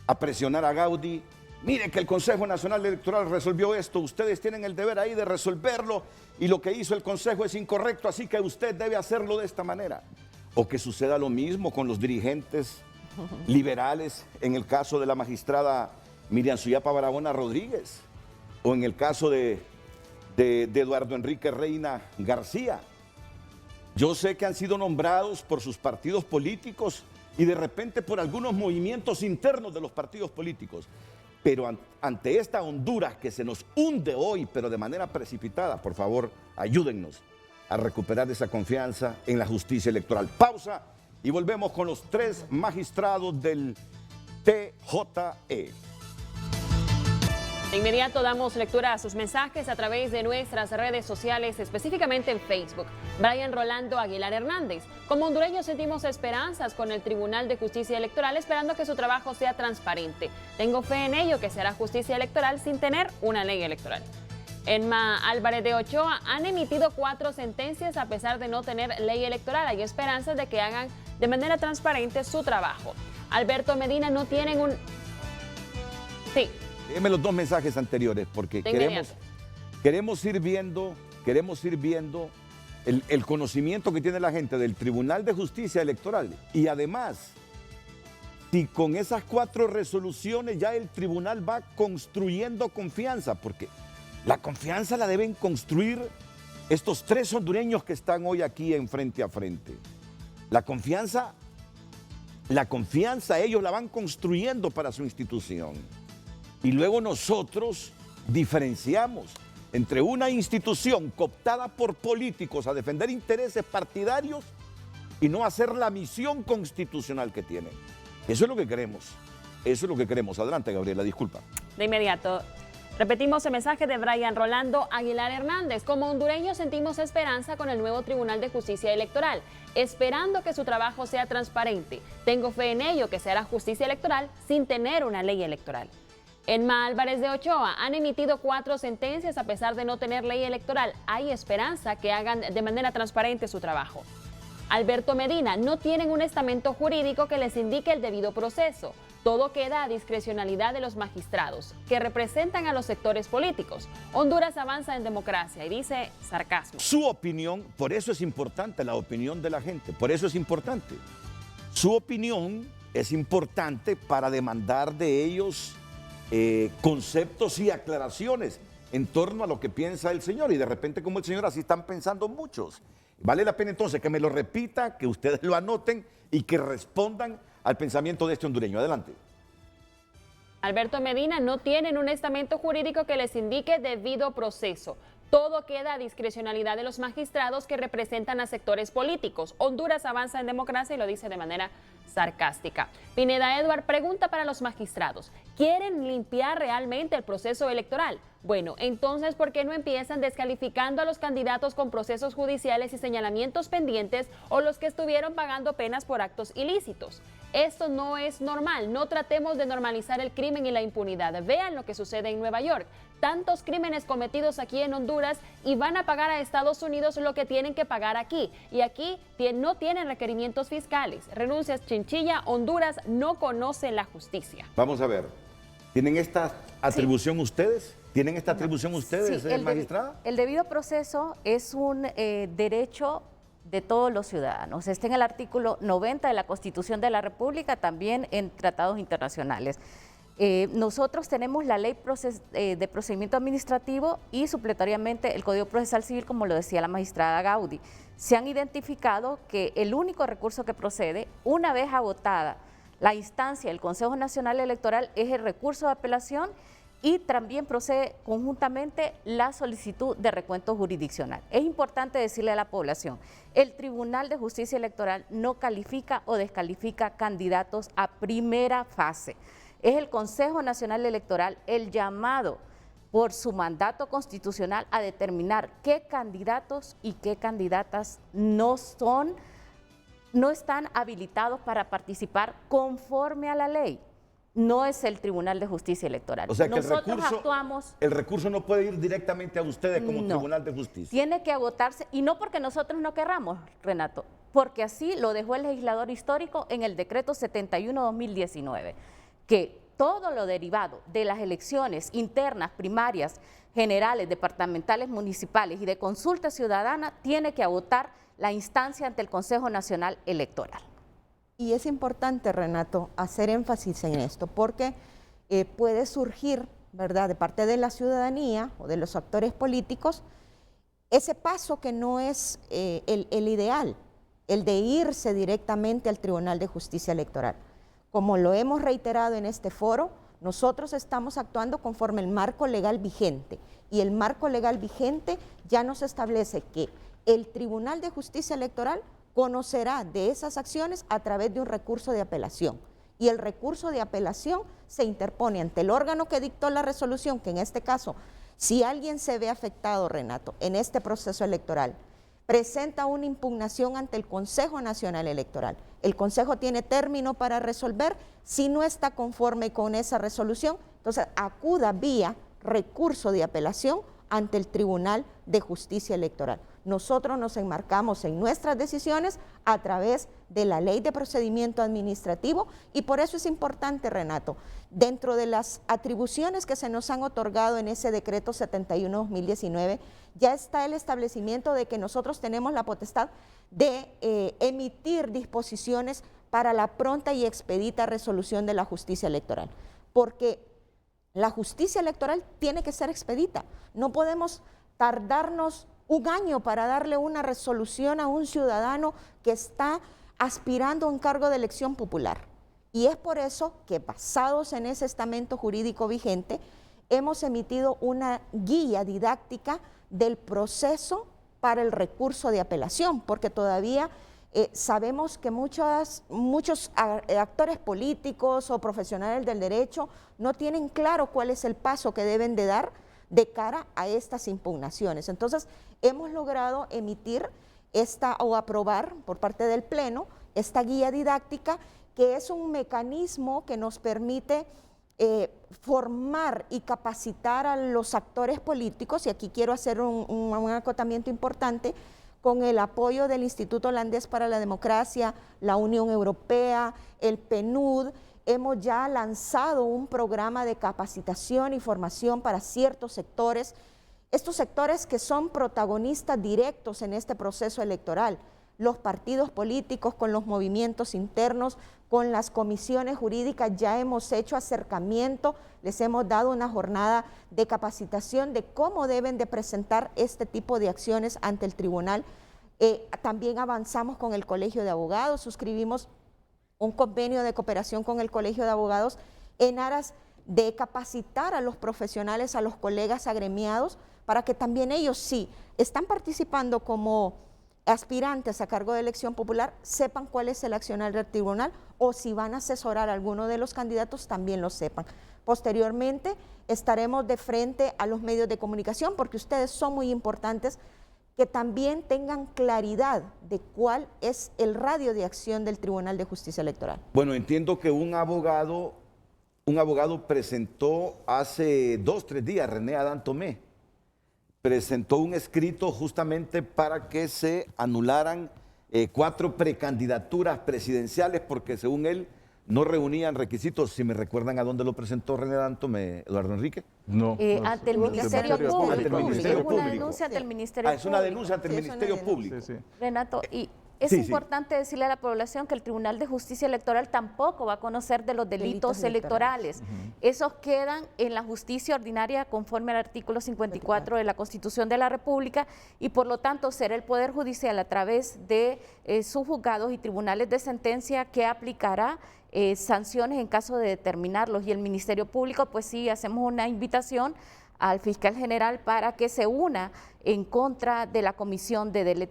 [SPEAKER 2] a presionar a Gaudí. Mire que el Consejo Nacional Electoral resolvió esto, ustedes tienen el deber ahí de resolverlo y lo que hizo el Consejo es incorrecto, así que usted debe hacerlo de esta manera. O que suceda lo mismo con los dirigentes liberales, en el caso de la magistrada Miriam Suyapa Barahona Rodríguez, o en el caso de Eduardo Enrique Reina García. Yo sé que han sido nombrados por sus partidos políticos y de repente por algunos movimientos internos de los partidos políticos. Pero ante esta Honduras que se nos hunde hoy, pero de manera precipitada, por favor, ayúdennos a recuperar esa confianza en la justicia electoral. Pausa y volvemos con los 3 magistrados del TJE.
[SPEAKER 6] De inmediato damos lectura a sus mensajes a través de nuestras redes sociales, específicamente en Facebook. Brian Rolando Aguilar Hernández. Como hondureños sentimos esperanzas con el Tribunal de Justicia Electoral, esperando que su trabajo sea transparente. Tengo fe en ello que se hará justicia electoral sin tener una ley electoral. Emma Álvarez de Ochoa, han emitido 4 sentencias a pesar de no tener ley electoral. Hay esperanzas de que hagan de manera transparente su trabajo. Alberto Medina, no tienen un... Sí.
[SPEAKER 2] Déjeme los 2 mensajes anteriores porque queremos ir viendo el conocimiento que tiene la gente del Tribunal de Justicia Electoral. Y además, si con esas 4 resoluciones ya el tribunal va construyendo confianza, porque la confianza la deben construir estos 3 hondureños que están hoy aquí en frente a frente. La confianza ellos la van construyendo para su institución. Y luego nosotros diferenciamos entre una institución cooptada por políticos a defender intereses partidarios y no hacer la misión constitucional que tienen. Eso es lo que queremos. Eso es lo que queremos. Adelante, Gabriela, disculpa.
[SPEAKER 6] De inmediato. Repetimos el mensaje de Brian Rolando Aguilar Hernández. Como hondureños sentimos esperanza con el nuevo Tribunal de Justicia Electoral, esperando que su trabajo sea transparente. Tengo fe en ello que se hará justicia electoral sin tener una ley electoral. Emma Álvarez de Ochoa, han emitido 4 sentencias a pesar de no tener ley electoral. Hay esperanza que hagan de manera transparente su trabajo. Alberto Medina, no tienen un estamento jurídico que les indique el debido proceso. Todo queda a discrecionalidad de los magistrados, que representan a los sectores políticos. Honduras avanza en democracia y dice sarcasmo.
[SPEAKER 2] Su opinión, por eso es importante la opinión de la gente, por eso es importante. Su opinión es importante para demandar de ellos conceptos y aclaraciones en torno a lo que piensa el señor. Y de repente, como el señor, así están pensando muchos. Vale la pena entonces que me lo repita, que ustedes lo anoten y que respondan al pensamiento de este hondureño. Adelante.
[SPEAKER 6] Alberto Medina, no tienen un estamento jurídico que les indique debido proceso. Todo queda a discrecionalidad de los magistrados que representan a sectores políticos. Honduras avanza en democracia y lo dice de manera sarcástica. Pineda Edward pregunta para los magistrados, ¿quieren limpiar realmente el proceso electoral? Bueno, entonces, ¿por qué no empiezan descalificando a los candidatos con procesos judiciales y señalamientos pendientes o los que estuvieron pagando penas por actos ilícitos? Esto no es normal. No tratemos de normalizar el crimen y la impunidad. Vean lo que sucede en Nueva York. Tantos crímenes cometidos aquí en Honduras y van a pagar a Estados Unidos lo que tienen que pagar aquí. Y aquí no tienen requerimientos fiscales. Renuncias Chinchilla, Honduras no conoce la justicia.
[SPEAKER 2] Vamos a ver. ¿Tienen esta atribución ustedes? ¿Tienen esta atribución ustedes,
[SPEAKER 4] Sí,
[SPEAKER 2] magistrada?
[SPEAKER 4] El debido proceso es un derecho de todos los ciudadanos. Está en el artículo 90 de la Constitución de la República, también en tratados internacionales. Nosotros tenemos la ley de procedimiento administrativo y supletoriamente el Código Procesal Civil, como lo decía la magistrada Gaudí. Se han identificado que el único recurso que procede, una vez agotada la instancia del Consejo Nacional Electoral, es el recurso de apelación y también procede conjuntamente la solicitud de recuento jurisdiccional. Es importante decirle a la población, el Tribunal de Justicia Electoral no califica o descalifica candidatos a primera fase. Es el Consejo Nacional Electoral el llamado por su mandato constitucional a determinar qué candidatos y qué candidatas no están habilitados para participar conforme a la ley. no es el Tribunal de Justicia Electoral.
[SPEAKER 2] O sea que
[SPEAKER 4] Nosotros actuamos...
[SPEAKER 2] el recurso no puede ir directamente a ustedes como
[SPEAKER 4] No.
[SPEAKER 2] Tribunal de Justicia.
[SPEAKER 4] Tiene que agotarse, y no porque nosotros no querramos, Renato, porque así lo dejó el legislador histórico en el decreto 71-2019, que todo lo derivado de las elecciones internas, primarias, generales, departamentales, municipales y de consulta ciudadana tiene que agotar la instancia ante el Consejo Nacional Electoral.
[SPEAKER 3] Y es importante, Renato, hacer énfasis en esto, porque puede surgir, ¿verdad?, de parte de la ciudadanía o de los actores políticos, ese paso que no es el ideal, el de irse directamente al Tribunal de Justicia Electoral. Como lo hemos reiterado en este foro, nosotros estamos actuando conforme el marco legal vigente, y el marco legal vigente ya nos establece que el Tribunal de Justicia Electoral conocerá de esas acciones a través de un recurso de apelación, y el recurso de apelación se interpone ante el órgano que dictó la resolución, que en este caso, si alguien se ve afectado, Renato, en este proceso electoral, presenta una impugnación ante el Consejo Nacional Electoral. El Consejo tiene término para resolver. Si no está conforme con esa resolución, entonces acuda vía recurso de apelación ante el Tribunal de Justicia Electoral. Nosotros nos enmarcamos en nuestras decisiones a través de la Ley de Procedimiento Administrativo, y por eso es importante, Renato, dentro de las atribuciones que se nos han otorgado en ese decreto 71-2019, ya está el establecimiento de que nosotros tenemos la potestad de emitir disposiciones para la pronta y expedita resolución de la justicia electoral, porque la justicia electoral tiene que ser expedita. No podemos tardarnos un año para darle una resolución a un ciudadano que está aspirando a un cargo de elección popular. Y es por eso que, basados en ese estamento jurídico vigente, hemos emitido una guía didáctica del proceso para el recurso de apelación, porque todavía sabemos que muchos actores políticos o profesionales del derecho no tienen claro cuál es el paso que deben de dar de cara a estas impugnaciones. Entonces, hemos logrado emitir o aprobar por parte del Pleno esta guía didáctica, que es un mecanismo que nos permite formar y capacitar a los actores políticos, y aquí quiero hacer un acotamiento importante, con el apoyo del Instituto Holandés para la Democracia, la Unión Europea, el PNUD. Hemos ya lanzado un programa de capacitación y formación para ciertos sectores, estos sectores que son protagonistas directos en este proceso electoral, los partidos políticos con los movimientos internos, con las comisiones jurídicas. Ya hemos hecho acercamiento, les hemos dado una jornada de capacitación de cómo deben de presentar este tipo de acciones ante el tribunal. También avanzamos con el Colegio de Abogados, suscribimos un convenio de cooperación con el Colegio de Abogados en aras de capacitar a los profesionales, a los colegas agremiados, para que también ellos, si están participando como aspirantes a cargo de elección popular, sepan cuál es el accionar del tribunal, o si van a asesorar a alguno de los candidatos, también lo sepan. Posteriormente estaremos de frente a los medios de comunicación, porque ustedes son muy importantes, que también tengan claridad de cuál es el radio de acción del Tribunal de Justicia Electoral.
[SPEAKER 2] Bueno, entiendo que un abogado presentó hace 2 o 3 días, René Adán Tomé, presentó un escrito justamente para que se anularan 4 precandidaturas presidenciales, porque según él no reunían requisitos. Si me recuerdan a dónde lo presentó René Adán Tomé, Eduardo Enrique.
[SPEAKER 5] No.
[SPEAKER 4] Ante el Ministerio Público.
[SPEAKER 2] Ante el Ministerio
[SPEAKER 4] Es una
[SPEAKER 2] Público.
[SPEAKER 4] denuncia ante el Ministerio Público.
[SPEAKER 2] Es una denuncia ante el Ministerio Público.
[SPEAKER 5] Sí, sí.
[SPEAKER 4] Renato, y es
[SPEAKER 2] Sí, sí.
[SPEAKER 4] importante decirle a la población que el Tribunal de Justicia Electoral tampoco va a conocer de los delitos electorales. Esos quedan en la justicia ordinaria conforme al artículo 54 de la Constitución de la República, y por lo tanto será el Poder Judicial, a través de sus juzgados y tribunales de sentencia, que aplicará sanciones en caso de determinarlos. Y el Ministerio Público, pues sí, hacemos una invitación al fiscal general para que se una en contra de la comisión de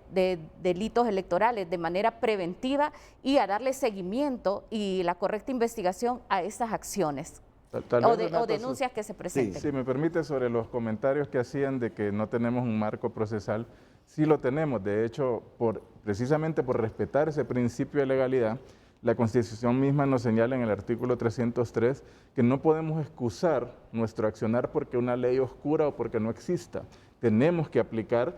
[SPEAKER 4] delitos electorales de manera preventiva, y a darle seguimiento y la correcta investigación a estas acciones o denuncias que se presenten.
[SPEAKER 5] Si me permite, sobre los comentarios que hacían de que no tenemos un marco procesal, sí lo tenemos. De hecho, precisamente por respetar ese principio de legalidad, La Constitución misma nos señala en el artículo 303 que no podemos excusar nuestro accionar porque una ley oscura o porque no exista. Tenemos que aplicar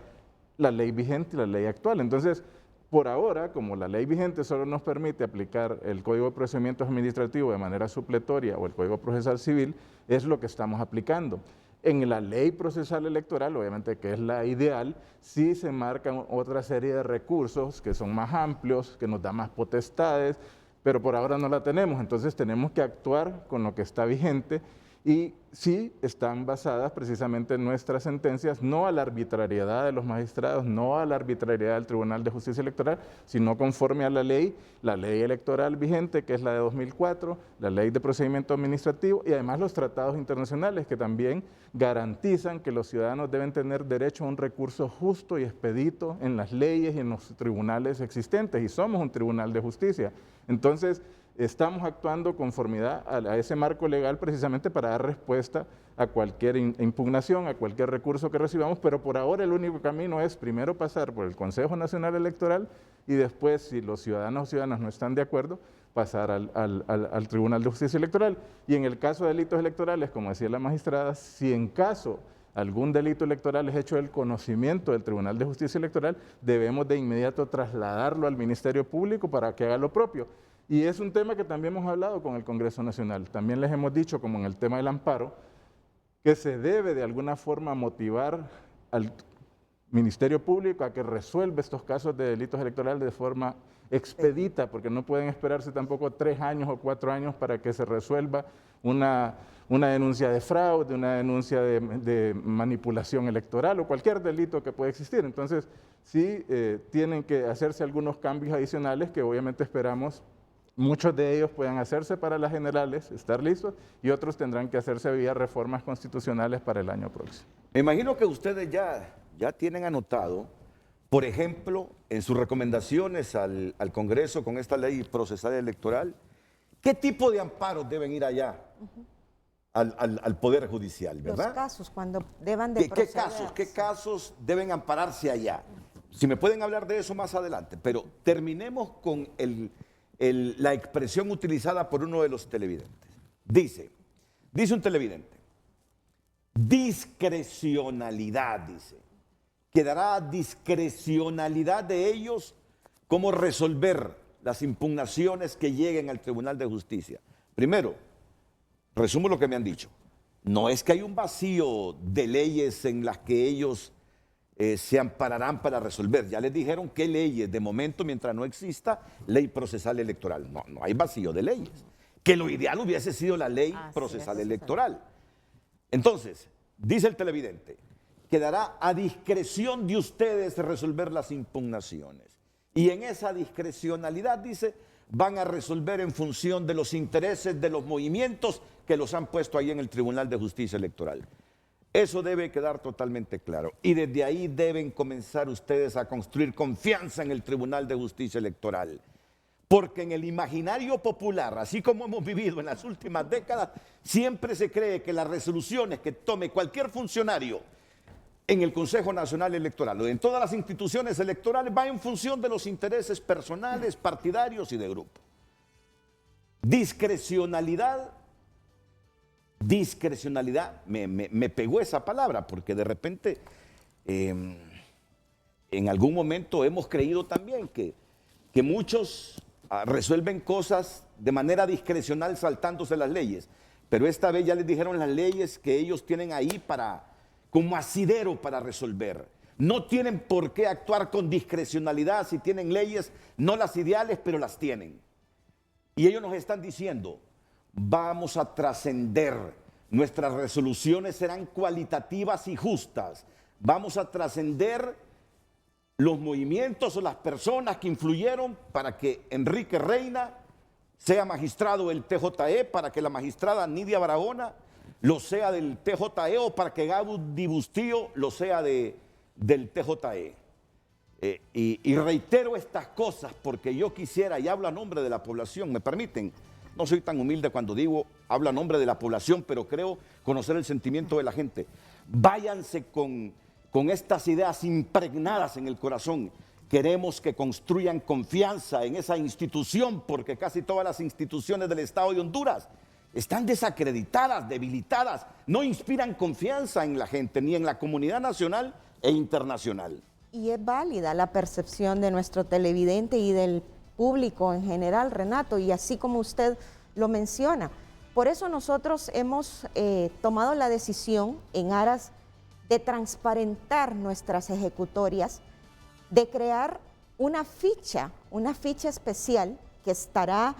[SPEAKER 5] la ley vigente y la ley actual. Entonces, por ahora, como la ley vigente solo nos permite aplicar el Código de Procedimientos Administrativos de manera supletoria o el Código Procesal Civil, es lo que estamos aplicando. En la ley procesal electoral, obviamente que es la ideal, sí se marcan otra serie de recursos que son más amplios, que nos dan más potestades, pero por ahora no la tenemos, entonces tenemos que actuar con lo que está vigente y sí están basadas precisamente en nuestras sentencias, no a la arbitrariedad de los magistrados, no a la arbitrariedad del Tribunal de Justicia Electoral, sino conforme a la ley electoral vigente, que es la de 2004, la ley de procedimiento administrativo y además los tratados internacionales que también garantizan que los ciudadanos deben tener derecho a un recurso justo y expedito en las leyes y en los tribunales existentes, y somos un tribunal de justicia. Entonces, estamos actuando conformidad a ese marco legal precisamente para dar respuesta a cualquier impugnación, a cualquier recurso que recibamos, pero por ahora el único camino es primero pasar por el Consejo Nacional Electoral y después, si los ciudadanos o ciudadanas no están de acuerdo, pasar al Tribunal de Justicia Electoral. Y en el caso de delitos electorales, como decía la magistrada, si en caso algún delito electoral es hecho del conocimiento del Tribunal de Justicia Electoral, debemos de inmediato trasladarlo al Ministerio Público para que haga lo propio. Y es un tema que también hemos hablado con el Congreso Nacional. También les hemos dicho, como en el tema del amparo, que se debe de alguna forma motivar al Ministerio Público a que resuelva estos casos de delitos electorales de forma expedita, porque no pueden esperarse tampoco 3 años o 4 años para que se resuelva una denuncia de fraude, una denuncia de manipulación electoral o cualquier delito que pueda existir. Entonces, sí tienen que hacerse algunos cambios adicionales que obviamente esperamos. Muchos de ellos puedan hacerse para las generales, estar listos, y otros tendrán que hacerse vía reformas constitucionales para el año próximo.
[SPEAKER 2] Me imagino que ustedes ya tienen anotado, por ejemplo, en sus recomendaciones al Congreso con esta ley procesal electoral, qué tipo de amparos deben ir allá al Poder Judicial, ¿verdad?
[SPEAKER 3] Los casos, cuando deban de proceder.
[SPEAKER 2] ¿Qué casos deben ampararse allá? Si me pueden hablar de eso más adelante, pero terminemos con la expresión utilizada por uno de los televidentes. Dice un televidente, discrecionalidad, dice. Quedará a discrecionalidad de ellos cómo resolver las impugnaciones que lleguen al Tribunal de Justicia. Primero, resumo lo que me han dicho. No es que hay un vacío de leyes en las que ellos se ampararán para resolver. Ya les dijeron qué leyes, de momento, mientras no exista ley procesal electoral. No hay vacío de leyes. Que lo ideal hubiese sido la ley procesal electoral. Entonces, dice el televidente, quedará a discreción de ustedes resolver las impugnaciones. Y en esa discrecionalidad, dice, van a resolver en función de los intereses de los movimientos que los han puesto ahí en el Tribunal de Justicia Electoral. Eso debe quedar totalmente claro. Y desde ahí deben comenzar ustedes a construir confianza en el Tribunal de Justicia Electoral. Porque en el imaginario popular, así como hemos vivido en las últimas décadas, siempre se cree que las resoluciones que tome cualquier funcionario en el Consejo Nacional Electoral o en todas las instituciones electorales va en función de los intereses personales, partidarios y de grupo. Discrecionalidad, me pegó esa palabra porque de repente en algún momento hemos creído también que muchos resuelven cosas de manera discrecional saltándose las leyes, pero esta vez ya les dijeron las leyes que ellos tienen ahí como asidero para resolver. No tienen por qué actuar con discrecionalidad si tienen leyes, no las ideales, pero las tienen. Y ellos nos están diciendo, vamos a trascender, nuestras resoluciones serán cualitativas y justas, vamos a trascender los movimientos o las personas que influyeron para que Enrique Reina sea magistrado del TJE, para que la magistrada Nidia Barahona lo sea del TJE o para que Gabo Di Bustío lo sea del TJE. Y reitero estas cosas porque yo quisiera, y hablo a nombre de la población, ¿me permiten? No soy tan humilde cuando digo, hablo a nombre de la población, pero creo conocer el sentimiento de la gente. Váyanse con estas ideas impregnadas en el corazón, queremos que construyan confianza en esa institución, porque casi todas las instituciones del Estado de Honduras están desacreditadas, debilitadas, no inspiran confianza en la gente, ni en la comunidad nacional e internacional.
[SPEAKER 3] Y es válida la percepción de nuestro televidente y del público en general, Renato, y así como usted lo menciona. Por eso nosotros hemos tomado la decisión en aras de transparentar nuestras ejecutorias, de crear una ficha especial que estará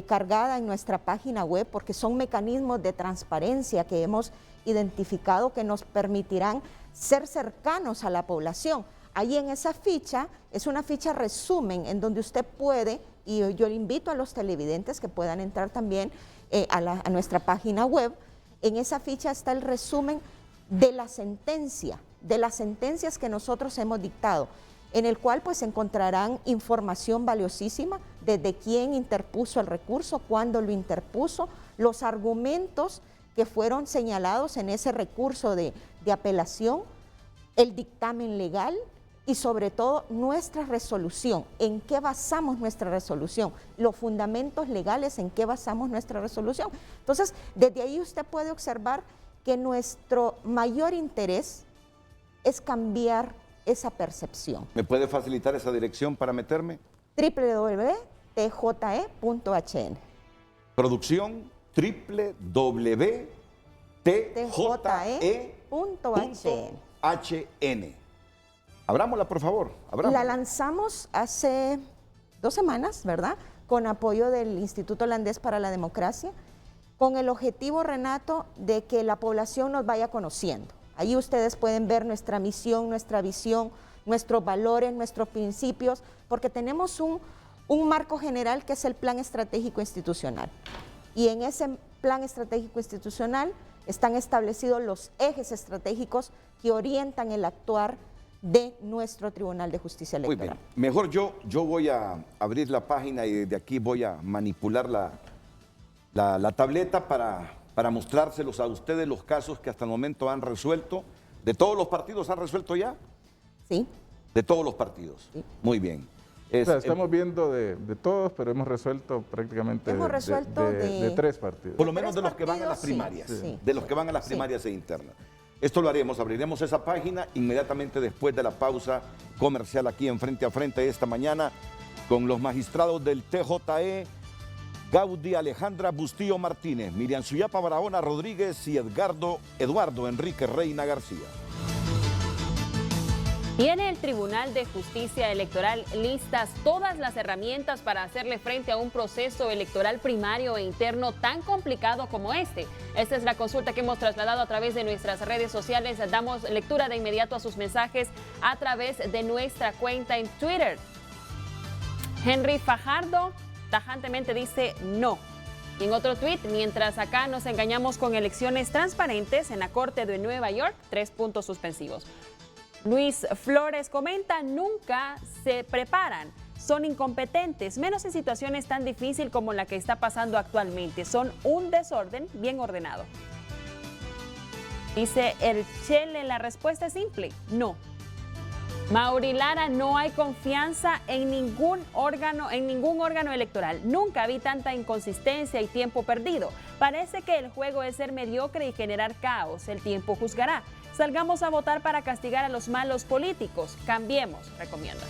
[SPEAKER 3] cargada en nuestra página web, porque son mecanismos de transparencia que hemos identificado que nos permitirán ser cercanos a la población. Ahí en esa ficha, es una ficha resumen en donde usted puede, y yo le invito a los televidentes que puedan entrar también a nuestra página web, en esa ficha está el resumen de la sentencia, de las sentencias que nosotros hemos dictado, en el cual pues encontrarán información valiosísima desde quién interpuso el recurso, cuándo lo interpuso, los argumentos que fueron señalados en ese recurso de apelación, el dictamen legal y sobre todo nuestra resolución, en qué basamos nuestra resolución, los fundamentos legales en qué basamos nuestra resolución. Entonces, desde ahí usted puede observar que nuestro mayor interés es cambiar esa percepción.
[SPEAKER 2] ¿Me puede facilitar esa dirección para meterme?
[SPEAKER 3] www.tje.hn.
[SPEAKER 2] Producción www.tje.hn. Abrámosla, por favor.
[SPEAKER 3] La lanzamos hace 2 semanas, ¿verdad? Con apoyo del Instituto Holandés para la Democracia, con el objetivo, Renato, de que la población nos vaya conociendo. Ahí ustedes pueden ver nuestra misión, nuestra visión, nuestros valores, nuestros principios, porque tenemos un marco general que es el Plan Estratégico Institucional. Y en ese Plan Estratégico Institucional están establecidos los ejes estratégicos que orientan el actuar de nuestro Tribunal de Justicia Electoral.
[SPEAKER 2] Muy bien. Mejor yo voy a abrir la página y desde aquí voy a manipular la tableta para mostrárselos a ustedes los casos que hasta el momento han resuelto. ¿De todos los partidos han resuelto ya?
[SPEAKER 3] Sí.
[SPEAKER 2] De todos los partidos.
[SPEAKER 3] Sí.
[SPEAKER 2] Muy bien.
[SPEAKER 5] O sea, estamos viendo de todos, pero hemos resuelto prácticamente de 3 partidos.
[SPEAKER 2] Por lo menos de los que van a las primarias.
[SPEAKER 3] Sí.
[SPEAKER 2] De los que van a las primarias e internas. Esto lo haremos, abriremos esa página inmediatamente después de la pausa comercial aquí en Frente a Frente esta mañana con los magistrados del TJE, Gaudí Alejandra Bustillo Martínez, Miriam Suyapa Barahona Rodríguez y Eduardo Enrique Reina García.
[SPEAKER 6] ¿Tiene el Tribunal de Justicia Electoral listas todas las herramientas para hacerle frente a un proceso electoral primario e interno tan complicado como este? Esta es la consulta que hemos trasladado a través de nuestras redes sociales. Damos lectura de inmediato a sus mensajes a través de nuestra cuenta en Twitter. Henry Fajardo tajantemente dice no. Y en otro tuit, mientras acá nos engañamos con elecciones transparentes en la Corte de Nueva York, 3 puntos suspensivos. Luis Flores comenta, nunca se preparan, son incompetentes, menos en situaciones tan difíciles como la que está pasando actualmente, son un desorden bien ordenado. Dice el Chele, la respuesta es simple, no. Mauri Lara, no hay confianza en ningún órgano electoral. Nunca vi tanta inconsistencia y tiempo perdido. Parece que el juego es ser mediocre y generar caos. El tiempo juzgará. Salgamos a votar para castigar a los malos políticos. Cambiemos, recomienda.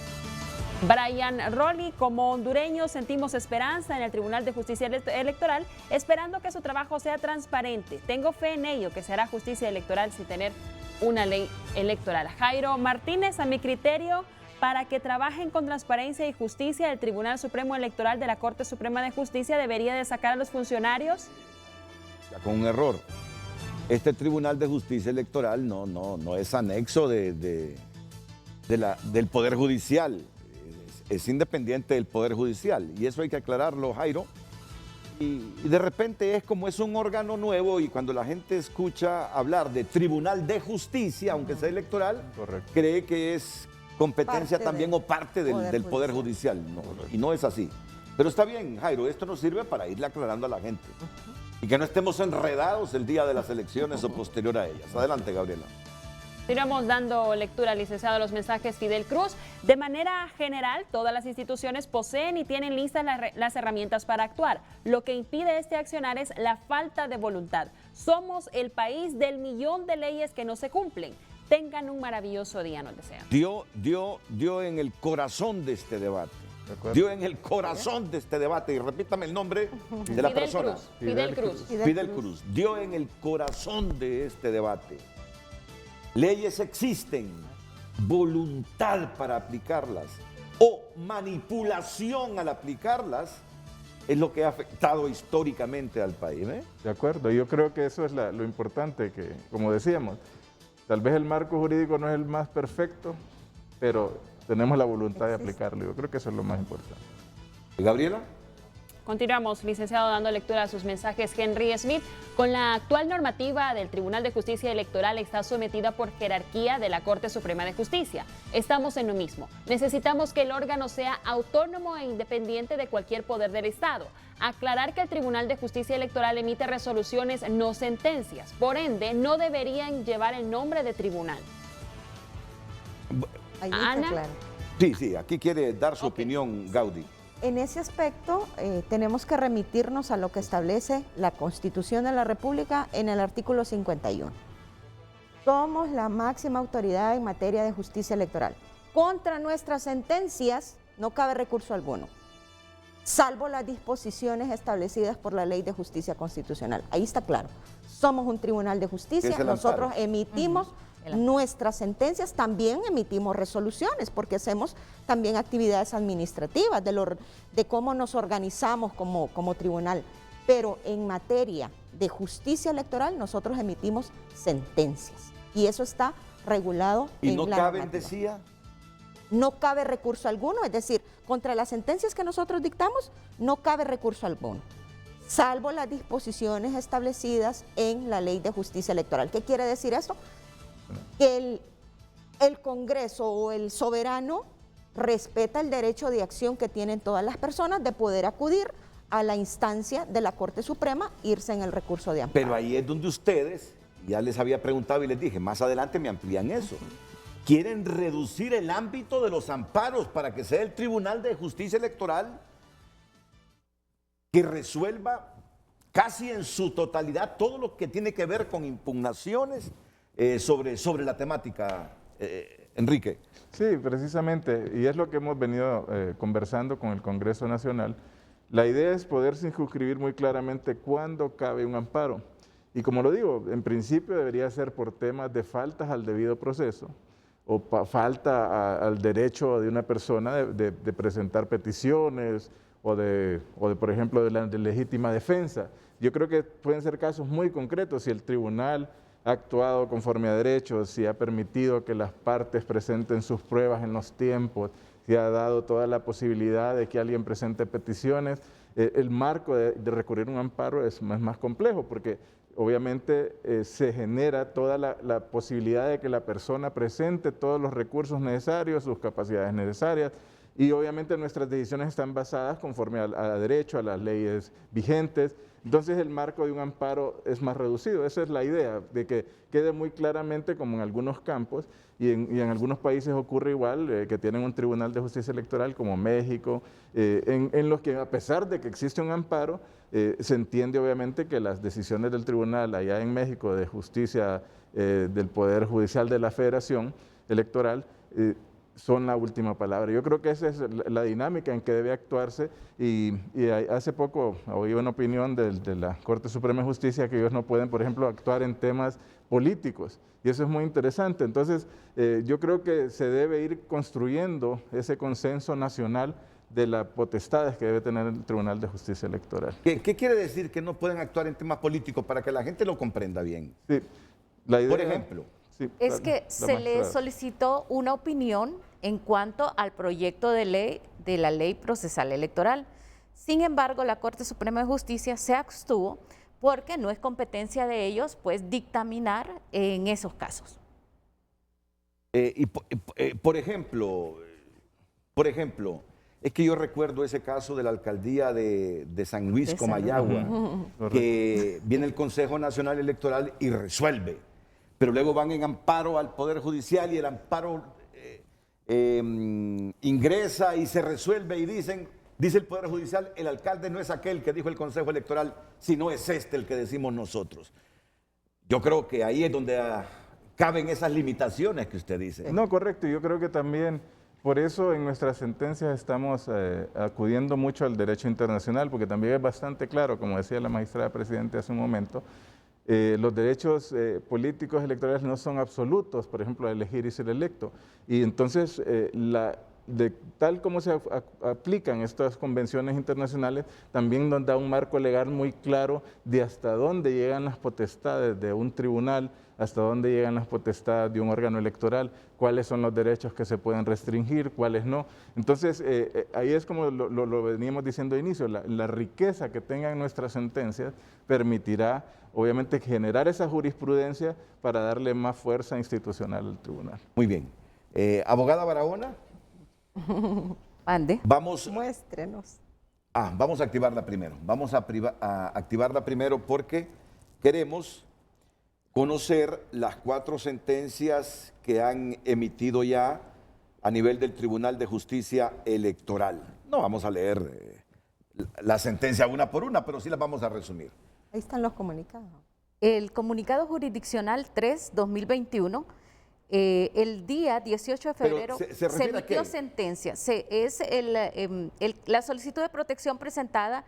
[SPEAKER 6] Brian Rolly, como hondureños sentimos esperanza en el Tribunal de Justicia Electoral, esperando que su trabajo sea transparente. Tengo fe en ello, que se hará justicia electoral sin tener una ley electoral. Jairo Martínez, a mi criterio, para que trabajen con transparencia y justicia, el Tribunal Supremo Electoral de la Corte Suprema de Justicia debería de sacar a los funcionarios.
[SPEAKER 2] Con un error. Este Tribunal de Justicia Electoral no es anexo del Poder Judicial, es independiente del Poder Judicial y eso hay que aclararlo, Jairo. Y de repente es como es un órgano nuevo y cuando la gente escucha hablar de Tribunal de Justicia, aunque sea electoral,
[SPEAKER 5] correcto,
[SPEAKER 2] cree que es competencia también o parte del Poder Judicial. No, y no es así. Pero está bien, Jairo, esto nos sirve para irle aclarando a la gente. Y que no estemos enredados el día de las elecciones o posterior a ellas. Adelante, Gabriela.
[SPEAKER 6] Continuamos dando lectura al licenciado a los mensajes Fidel Cruz. De manera general, todas las instituciones poseen y tienen listas las herramientas para actuar. Lo que impide este accionar es la falta de voluntad. Somos el país del millón de leyes que no se cumplen. Tengan un maravilloso día, nos desean.
[SPEAKER 2] Dio en el corazón de este debate. Dio en el corazón de este debate. Y repítame el nombre de la persona.
[SPEAKER 6] Fidel Cruz.
[SPEAKER 2] Fidel Cruz. Dio en el corazón de este debate. Leyes existen, voluntad para aplicarlas o manipulación al aplicarlas es lo que ha afectado históricamente al país.
[SPEAKER 5] De acuerdo, yo creo que eso es lo importante, que como decíamos, tal vez el marco jurídico no es el más perfecto, pero tenemos la voluntad de aplicarlo. Yo creo que eso es lo más importante.
[SPEAKER 2] Gabriela.
[SPEAKER 6] Continuamos, licenciado, dando lectura a sus mensajes. Henry Smith, con la actual normativa del Tribunal de Justicia Electoral está sometida por jerarquía de la Corte Suprema de Justicia. Estamos en lo mismo. Necesitamos que el órgano sea autónomo e independiente de cualquier poder del Estado. Aclarar que el Tribunal de Justicia Electoral emite resoluciones, no sentencias. Por ende, no deberían llevar el nombre de tribunal.
[SPEAKER 3] Ahí está
[SPEAKER 6] Ana.
[SPEAKER 3] claro.
[SPEAKER 2] Sí, aquí quiere dar su opinión Gaudí.
[SPEAKER 3] En ese aspecto, tenemos que remitirnos a lo que establece la Constitución de la República en el artículo 51. Somos la máxima autoridad en materia de justicia electoral. Contra nuestras sentencias no cabe recurso alguno, salvo las disposiciones establecidas por la Ley de Justicia Constitucional. Ahí está claro. Somos un tribunal de justicia, nosotros emitimos nuestras sentencias, también emitimos resoluciones, porque hacemos también actividades administrativas de cómo nos organizamos como tribunal. Pero en materia de justicia electoral, nosotros emitimos sentencias. Y eso está regulado en la normativa.
[SPEAKER 2] Decía.
[SPEAKER 3] No cabe recurso alguno, es decir, contra las sentencias que nosotros dictamos, no cabe recurso alguno, salvo las disposiciones establecidas en la Ley de Justicia Electoral. ¿Qué quiere decir eso? Que el Congreso o el soberano respeta el derecho de acción que tienen todas las personas de poder acudir a la instancia de la Corte Suprema, irse en el recurso de amparo.
[SPEAKER 2] Pero ahí es donde ustedes, ya les había preguntado y les dije, más adelante me amplían eso. Quieren reducir el ámbito de los amparos para que sea el Tribunal de Justicia Electoral que resuelva casi en su totalidad todo lo que tiene que ver con impugnaciones sobre la temática, Enrique.
[SPEAKER 5] Sí, precisamente, y es lo que hemos venido conversando con el Congreso Nacional. La idea es poder circunscribir muy claramente cuándo cabe un amparo. Y como lo digo, en principio debería ser por temas de faltas al debido proceso o falta al derecho de una persona de presentar peticiones o por ejemplo, de legítima defensa. Yo creo que pueden ser casos muy concretos si el tribunal ha actuado conforme a derecho, si ha permitido que las partes presenten sus pruebas en los tiempos, si ha dado toda la posibilidad de que alguien presente peticiones. El marco de recurrir a un amparo es más complejo porque obviamente se genera toda la posibilidad de que la persona presente todos los recursos necesarios, sus capacidades necesarias, y obviamente nuestras decisiones están basadas conforme a derecho, a las leyes vigentes. Entonces el marco de un amparo es más reducido. Esa es la idea, de que quede muy claramente como en algunos campos y en algunos países ocurre igual, que tienen un tribunal de justicia electoral como México, en los que a pesar de que existe un amparo, se entiende obviamente que las decisiones del tribunal allá en México de justicia del Poder Judicial de la Federación Electoral son la última palabra. Yo creo que esa es la dinámica en que debe actuarse y hace poco oí una opinión de la Corte Suprema de Justicia que ellos no pueden, por ejemplo, actuar en temas políticos y eso es muy interesante. Entonces, yo creo que se debe ir construyendo ese consenso nacional de las potestades que debe tener el Tribunal de Justicia Electoral.
[SPEAKER 2] ¿Qué quiere decir que no pueden actuar en temas políticos para que la gente lo comprenda bien?
[SPEAKER 5] Sí, la idea,
[SPEAKER 2] por ejemplo.
[SPEAKER 5] Sí,
[SPEAKER 4] Es que se le solicitó una opinión en cuanto al proyecto de ley de la Ley Procesal Electoral. Sin embargo, la Corte Suprema de Justicia se abstuvo porque no es competencia de ellos pues dictaminar en esos casos.
[SPEAKER 2] Por ejemplo, es que yo recuerdo ese caso de la alcaldía de San Luis, Comayagua, que viene el Consejo Nacional Electoral y resuelve. pero luego van en amparo al Poder Judicial y el amparo ingresa y se resuelve y dice el Poder Judicial, el alcalde no es aquel que dijo el Consejo Electoral, sino es este el que decimos nosotros. Yo creo que ahí es donde caben esas limitaciones que usted dice.
[SPEAKER 5] No, correcto. Yo creo que también por eso en nuestras sentencias estamos acudiendo mucho al derecho internacional, porque también es bastante claro, como decía la magistrada presidente hace un momento, los derechos políticos electorales no son absolutos, por ejemplo, elegir y ser electo. Y entonces, tal como se aplican estas convenciones internacionales, también nos da un marco legal muy claro de hasta dónde llegan las potestades de un tribunal, hasta dónde llegan las potestades de un órgano electoral, cuáles son los derechos que se pueden restringir, cuáles no. Entonces, ahí es como lo veníamos diciendo de inicio, la riqueza que tengan nuestras sentencias permitirá, obviamente, generar esa jurisprudencia para darle más fuerza institucional al tribunal.
[SPEAKER 2] Muy bien. Abogada Barahona.
[SPEAKER 4] Ande.
[SPEAKER 3] Muéstrenos.
[SPEAKER 2] Vamos a activarla primero. Vamos a activarla primero porque queremos conocer las 4 sentencias que han emitido ya a nivel del Tribunal de Justicia Electoral. No vamos a leer la sentencia una por una, pero sí las vamos a resumir.
[SPEAKER 3] Ahí están los comunicados.
[SPEAKER 4] El comunicado jurisdiccional 3/2021, el día 18 de febrero se emitió sentencia. La solicitud de protección presentada,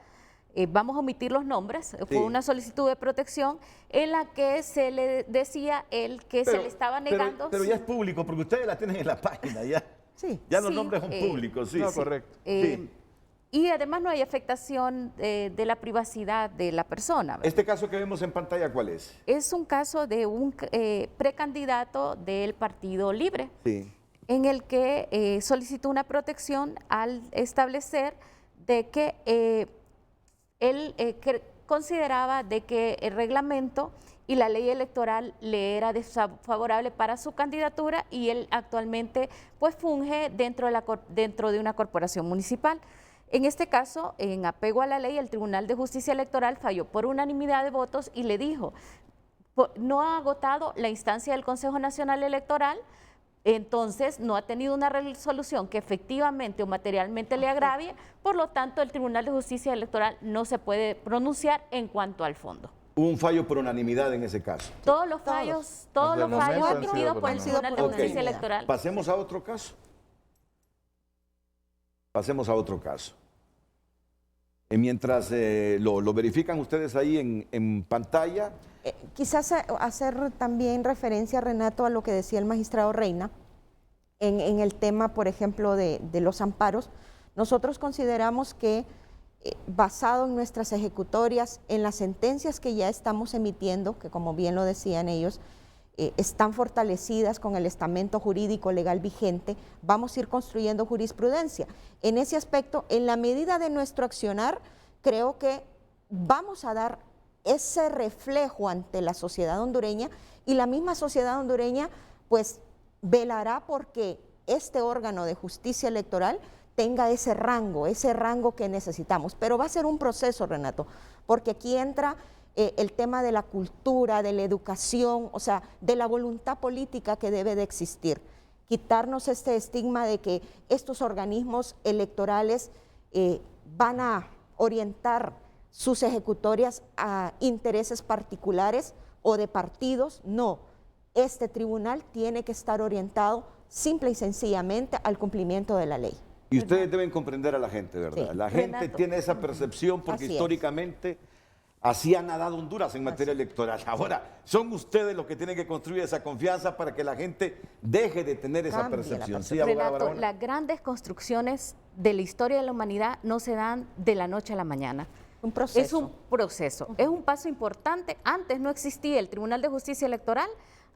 [SPEAKER 4] vamos a omitir los nombres, fue una solicitud de protección en la que se le decía se le estaba negando.
[SPEAKER 2] Pero ya es público, porque ustedes la tienen en la página, ya.
[SPEAKER 3] Sí.
[SPEAKER 2] Ya los nombres son públicos, sí.
[SPEAKER 5] No, correcto.
[SPEAKER 4] Y además no hay afectación de la privacidad de la persona, ¿verdad?
[SPEAKER 2] ¿Este caso que vemos en pantalla cuál es?
[SPEAKER 4] Es un caso de un precandidato del Partido Libre,
[SPEAKER 2] Sí.
[SPEAKER 4] en el que solicitó una protección al establecer de que él consideraba de que el reglamento y la ley electoral le era desfavorable para su candidatura y él actualmente pues funge dentro de una corporación municipal. En este caso, en apego a la ley, el Tribunal de Justicia Electoral falló por unanimidad de votos y le dijo, no ha agotado la instancia del Consejo Nacional Electoral, entonces no ha tenido una resolución que efectivamente o materialmente le agravie, por lo tanto el Tribunal de Justicia Electoral no se puede pronunciar en cuanto al fondo.
[SPEAKER 2] Hubo un fallo por unanimidad en ese caso.
[SPEAKER 4] Todos los fallos emitidos por el Tribunal de Justicia Electoral.
[SPEAKER 2] Pasemos a otro caso. Pasemos a otro caso. Mientras lo verifican ustedes ahí en pantalla.
[SPEAKER 3] Quizás hacer también referencia, Renato, a lo que decía el magistrado Reina en el tema, por ejemplo, de los amparos. Nosotros consideramos que, basado en nuestras ejecutorias, en las sentencias que ya estamos emitiendo, que como bien lo decían ellos, están fortalecidas con el estamento jurídico legal vigente, vamos a ir construyendo jurisprudencia. En ese aspecto, en la medida de nuestro accionar, creo que vamos a dar ese reflejo ante la sociedad hondureña y la misma sociedad hondureña pues velará porque este órgano de justicia electoral tenga ese rango que necesitamos. Pero va a ser un proceso, Renato, porque aquí entra el tema de la cultura, de la educación, o sea, de la voluntad política que debe de existir. Quitarnos este estigma de que estos organismos electorales van a orientar sus ejecutorias a intereses particulares o de partidos. No, este tribunal tiene que estar orientado simple y sencillamente al cumplimiento de la ley.
[SPEAKER 2] Y ustedes deben comprender a la gente, ¿verdad?
[SPEAKER 3] Sí.
[SPEAKER 2] La gente
[SPEAKER 4] Renato.
[SPEAKER 2] tiene esa percepción porque
[SPEAKER 3] Así
[SPEAKER 2] históricamente así ha nadado Honduras en materia electoral. Ahora, son ustedes los que tienen que construir esa confianza para que la gente deje de tener esa
[SPEAKER 3] Cambie la
[SPEAKER 2] percepción. Sí,
[SPEAKER 3] percepción.
[SPEAKER 2] abogada
[SPEAKER 4] Renato,
[SPEAKER 2] Barahona.
[SPEAKER 4] las grandes construcciones de la historia de la humanidad no se dan de la noche a la mañana.
[SPEAKER 3] Un proceso.
[SPEAKER 4] Es un proceso, es un paso importante. Antes no existía el Tribunal de Justicia Electoral,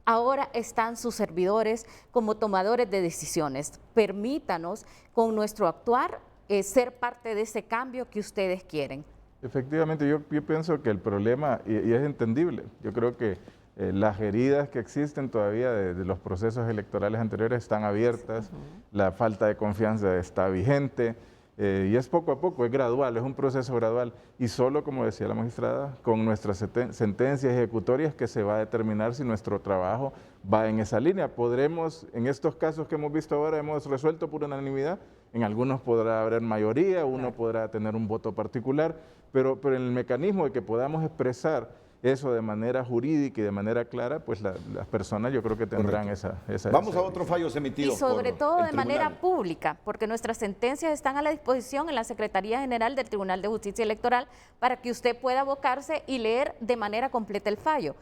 [SPEAKER 4] ahora están sus servidores como tomadores de decisiones. Permítanos con nuestro actuar ser parte de ese cambio que ustedes quieren.
[SPEAKER 5] Efectivamente, yo pienso que el problema, y es entendible, yo creo que las heridas que existen todavía de los procesos electorales anteriores están abiertas, la falta de confianza está vigente, Y es poco a poco, es gradual, es un proceso gradual. Y solo, como decía la magistrada, con nuestras sentencias ejecutorias que se va a determinar si nuestro trabajo va en esa línea. Podremos, en estos casos que hemos visto ahora, hemos resuelto por unanimidad. En algunos podrá haber mayoría, uno podrá tener un voto particular, pero en el mecanismo de que podamos expresar eso de manera jurídica y de manera clara, pues las personas yo creo que tendrán esa
[SPEAKER 2] Vamos a otros fallos emitidos.
[SPEAKER 4] Y sobre todo
[SPEAKER 2] el
[SPEAKER 4] de manera
[SPEAKER 2] tribunal.
[SPEAKER 4] pública, porque nuestras sentencias están a la disposición en la Secretaría General del Tribunal de Justicia Electoral para que usted pueda abocarse y leer de manera completa el fallo.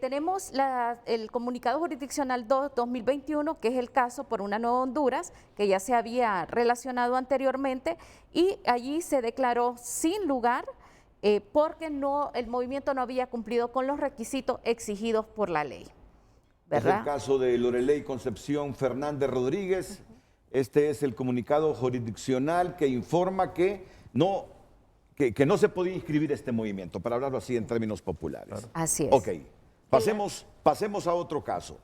[SPEAKER 4] Tenemos el comunicado jurisdiccional 2-2021, que es el caso por una Nueva Honduras, que ya se había relacionado anteriormente, y allí se declaró sin lugar porque el movimiento no había cumplido con los requisitos exigidos por la ley. ¿Verdad?
[SPEAKER 2] Es el caso de Lorelei Concepción Fernández Rodríguez. Este es el comunicado jurisdiccional que informa que no se podía inscribir este movimiento, para hablarlo así en términos populares.
[SPEAKER 5] Claro.
[SPEAKER 4] Así es.
[SPEAKER 2] Ok, pasemos a otro caso.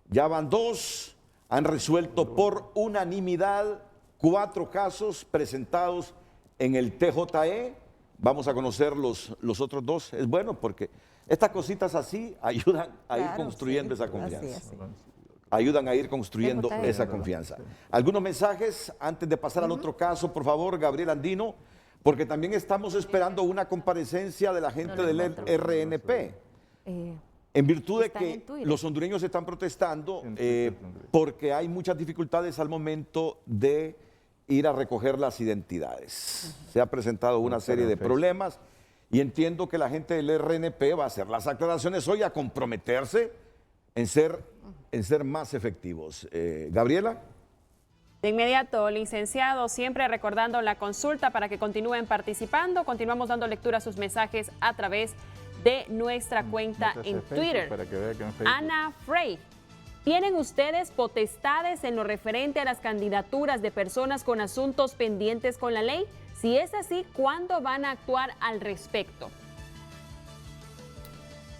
[SPEAKER 2] Ya van 2, han resuelto por unanimidad 4 casos presentados en el TJE. Vamos a conocer los otros 2. Es bueno porque estas cositas así ayudan a ir construyendo esa confianza.
[SPEAKER 3] Así.
[SPEAKER 2] Ayudan a ir construyendo
[SPEAKER 4] TJE.
[SPEAKER 2] esa confianza. Algunos mensajes antes de pasar al otro caso, por favor, Gabriel Andino, porque también estamos esperando una comparecencia de la gente del RNP. En virtud de
[SPEAKER 4] Están en
[SPEAKER 2] que
[SPEAKER 4] Twitter.
[SPEAKER 2] los hondureños están protestando
[SPEAKER 5] En Twitter también.
[SPEAKER 2] porque hay muchas dificultades al momento de ir a recoger las identidades. Se ha presentado una serie de problemas y entiendo que la gente del RNP va a hacer las aclaraciones hoy, a comprometerse en ser más efectivos. Gabriela.
[SPEAKER 6] De inmediato, licenciado, siempre recordando la consulta para que continúen participando. Continuamos dando lectura a sus mensajes a través de nuestra cuenta
[SPEAKER 5] Métase
[SPEAKER 6] en
[SPEAKER 5] a Facebook
[SPEAKER 6] Twitter.
[SPEAKER 5] para que vea que en Facebook.
[SPEAKER 6] Ana Frey. ¿Tienen ustedes potestades en lo referente a las candidaturas de personas con asuntos pendientes con la ley? Si es así, ¿cuándo van a actuar al respecto?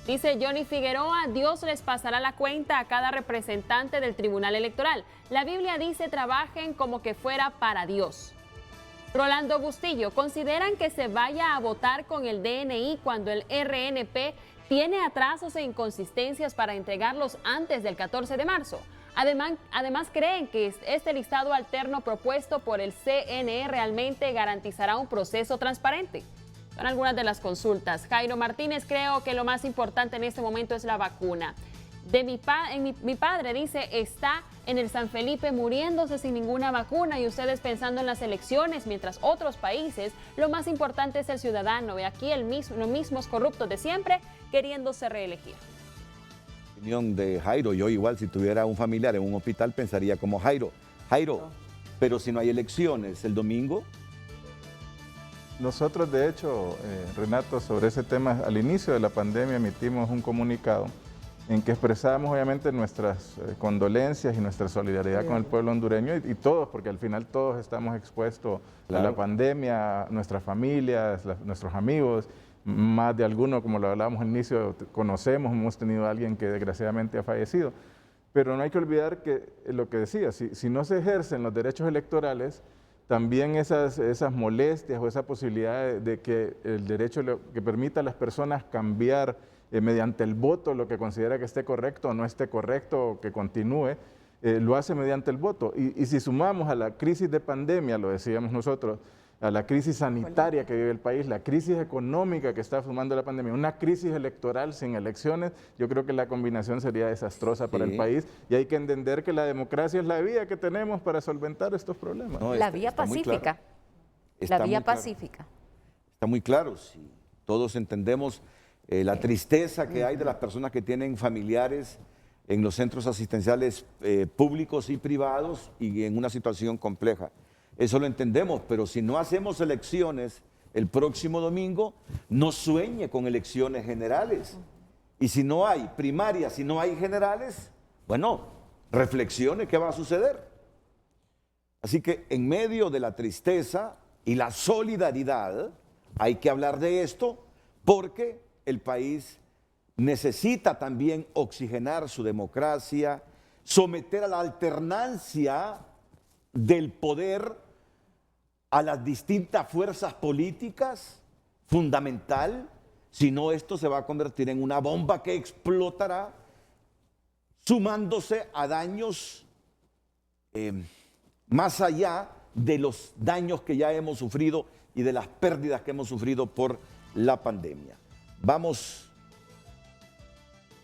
[SPEAKER 6] Dice Johnny Figueroa, Dios les pasará la cuenta a cada representante del Tribunal Electoral. La Biblia dice, trabajen como que fuera para Dios. Rolando Bustillo, ¿consideran que se vaya a votar con el DNI cuando el RNP tiene atrasos e inconsistencias para entregarlos antes del 14 de marzo? Además, ¿creen que este listado alterno propuesto por el CNE realmente garantizará un proceso transparente? Son algunas de las consultas. Jairo Martínez, creo que lo más importante en este momento es la vacuna. Mi padre dice, está en el San Felipe muriéndose sin ninguna vacuna y ustedes pensando en las elecciones, mientras otros países, lo más importante es el ciudadano. Y aquí los mismos corruptos de siempre queriéndose reelegir.
[SPEAKER 2] Opinión de Jairo. Yo igual, si tuviera un familiar en un hospital, pensaría como Jairo. Jairo, pero si no hay elecciones el domingo.
[SPEAKER 5] Nosotros, de hecho, Renato, sobre ese tema, al inicio de la pandemia emitimos un comunicado en que expresábamos obviamente nuestras condolencias y nuestra solidaridad con el pueblo hondureño y todos, porque al final todos estamos expuestos a la pandemia, nuestras familias, nuestros amigos, más de alguno, como lo hablábamos al inicio, conocemos, hemos tenido a alguien que desgraciadamente ha fallecido. Pero no hay que olvidar que lo que decía, si no se ejercen los derechos electorales, también esas molestias o esa posibilidad de que el derecho que permita a las personas cambiar mediante el voto lo que considera que esté correcto o no esté correcto o que continúe, lo hace mediante el voto. Y si sumamos a la crisis de pandemia, lo decíamos nosotros, a la crisis sanitaria que vive el país, la crisis económica que está sumando la pandemia, una crisis electoral sin elecciones, yo creo que la combinación sería desastrosa para el país y hay que entender que la democracia es la vía que tenemos para solventar estos problemas.
[SPEAKER 2] No,
[SPEAKER 4] La vía pacífica.
[SPEAKER 2] Está
[SPEAKER 4] La vía
[SPEAKER 2] muy claro.
[SPEAKER 4] pacífica.
[SPEAKER 2] Está muy claro, si todos entendemos la tristeza que hay de las personas que tienen familiares en los centros asistenciales públicos y privados y en una situación compleja. Eso lo entendemos, pero si no hacemos elecciones el próximo domingo, no sueñe con elecciones generales. Y si no hay primarias, si no hay generales, bueno, reflexione qué va a suceder. Así que en medio de la tristeza y la solidaridad, hay que hablar de esto porque el país necesita también oxigenar su democracia, someter a la alternancia del poder a las distintas fuerzas políticas, fundamental, si no esto se va a convertir en una bomba que explotará, sumándose a daños más allá de los daños que ya hemos sufrido y de las pérdidas que hemos sufrido por la pandemia. Vamos,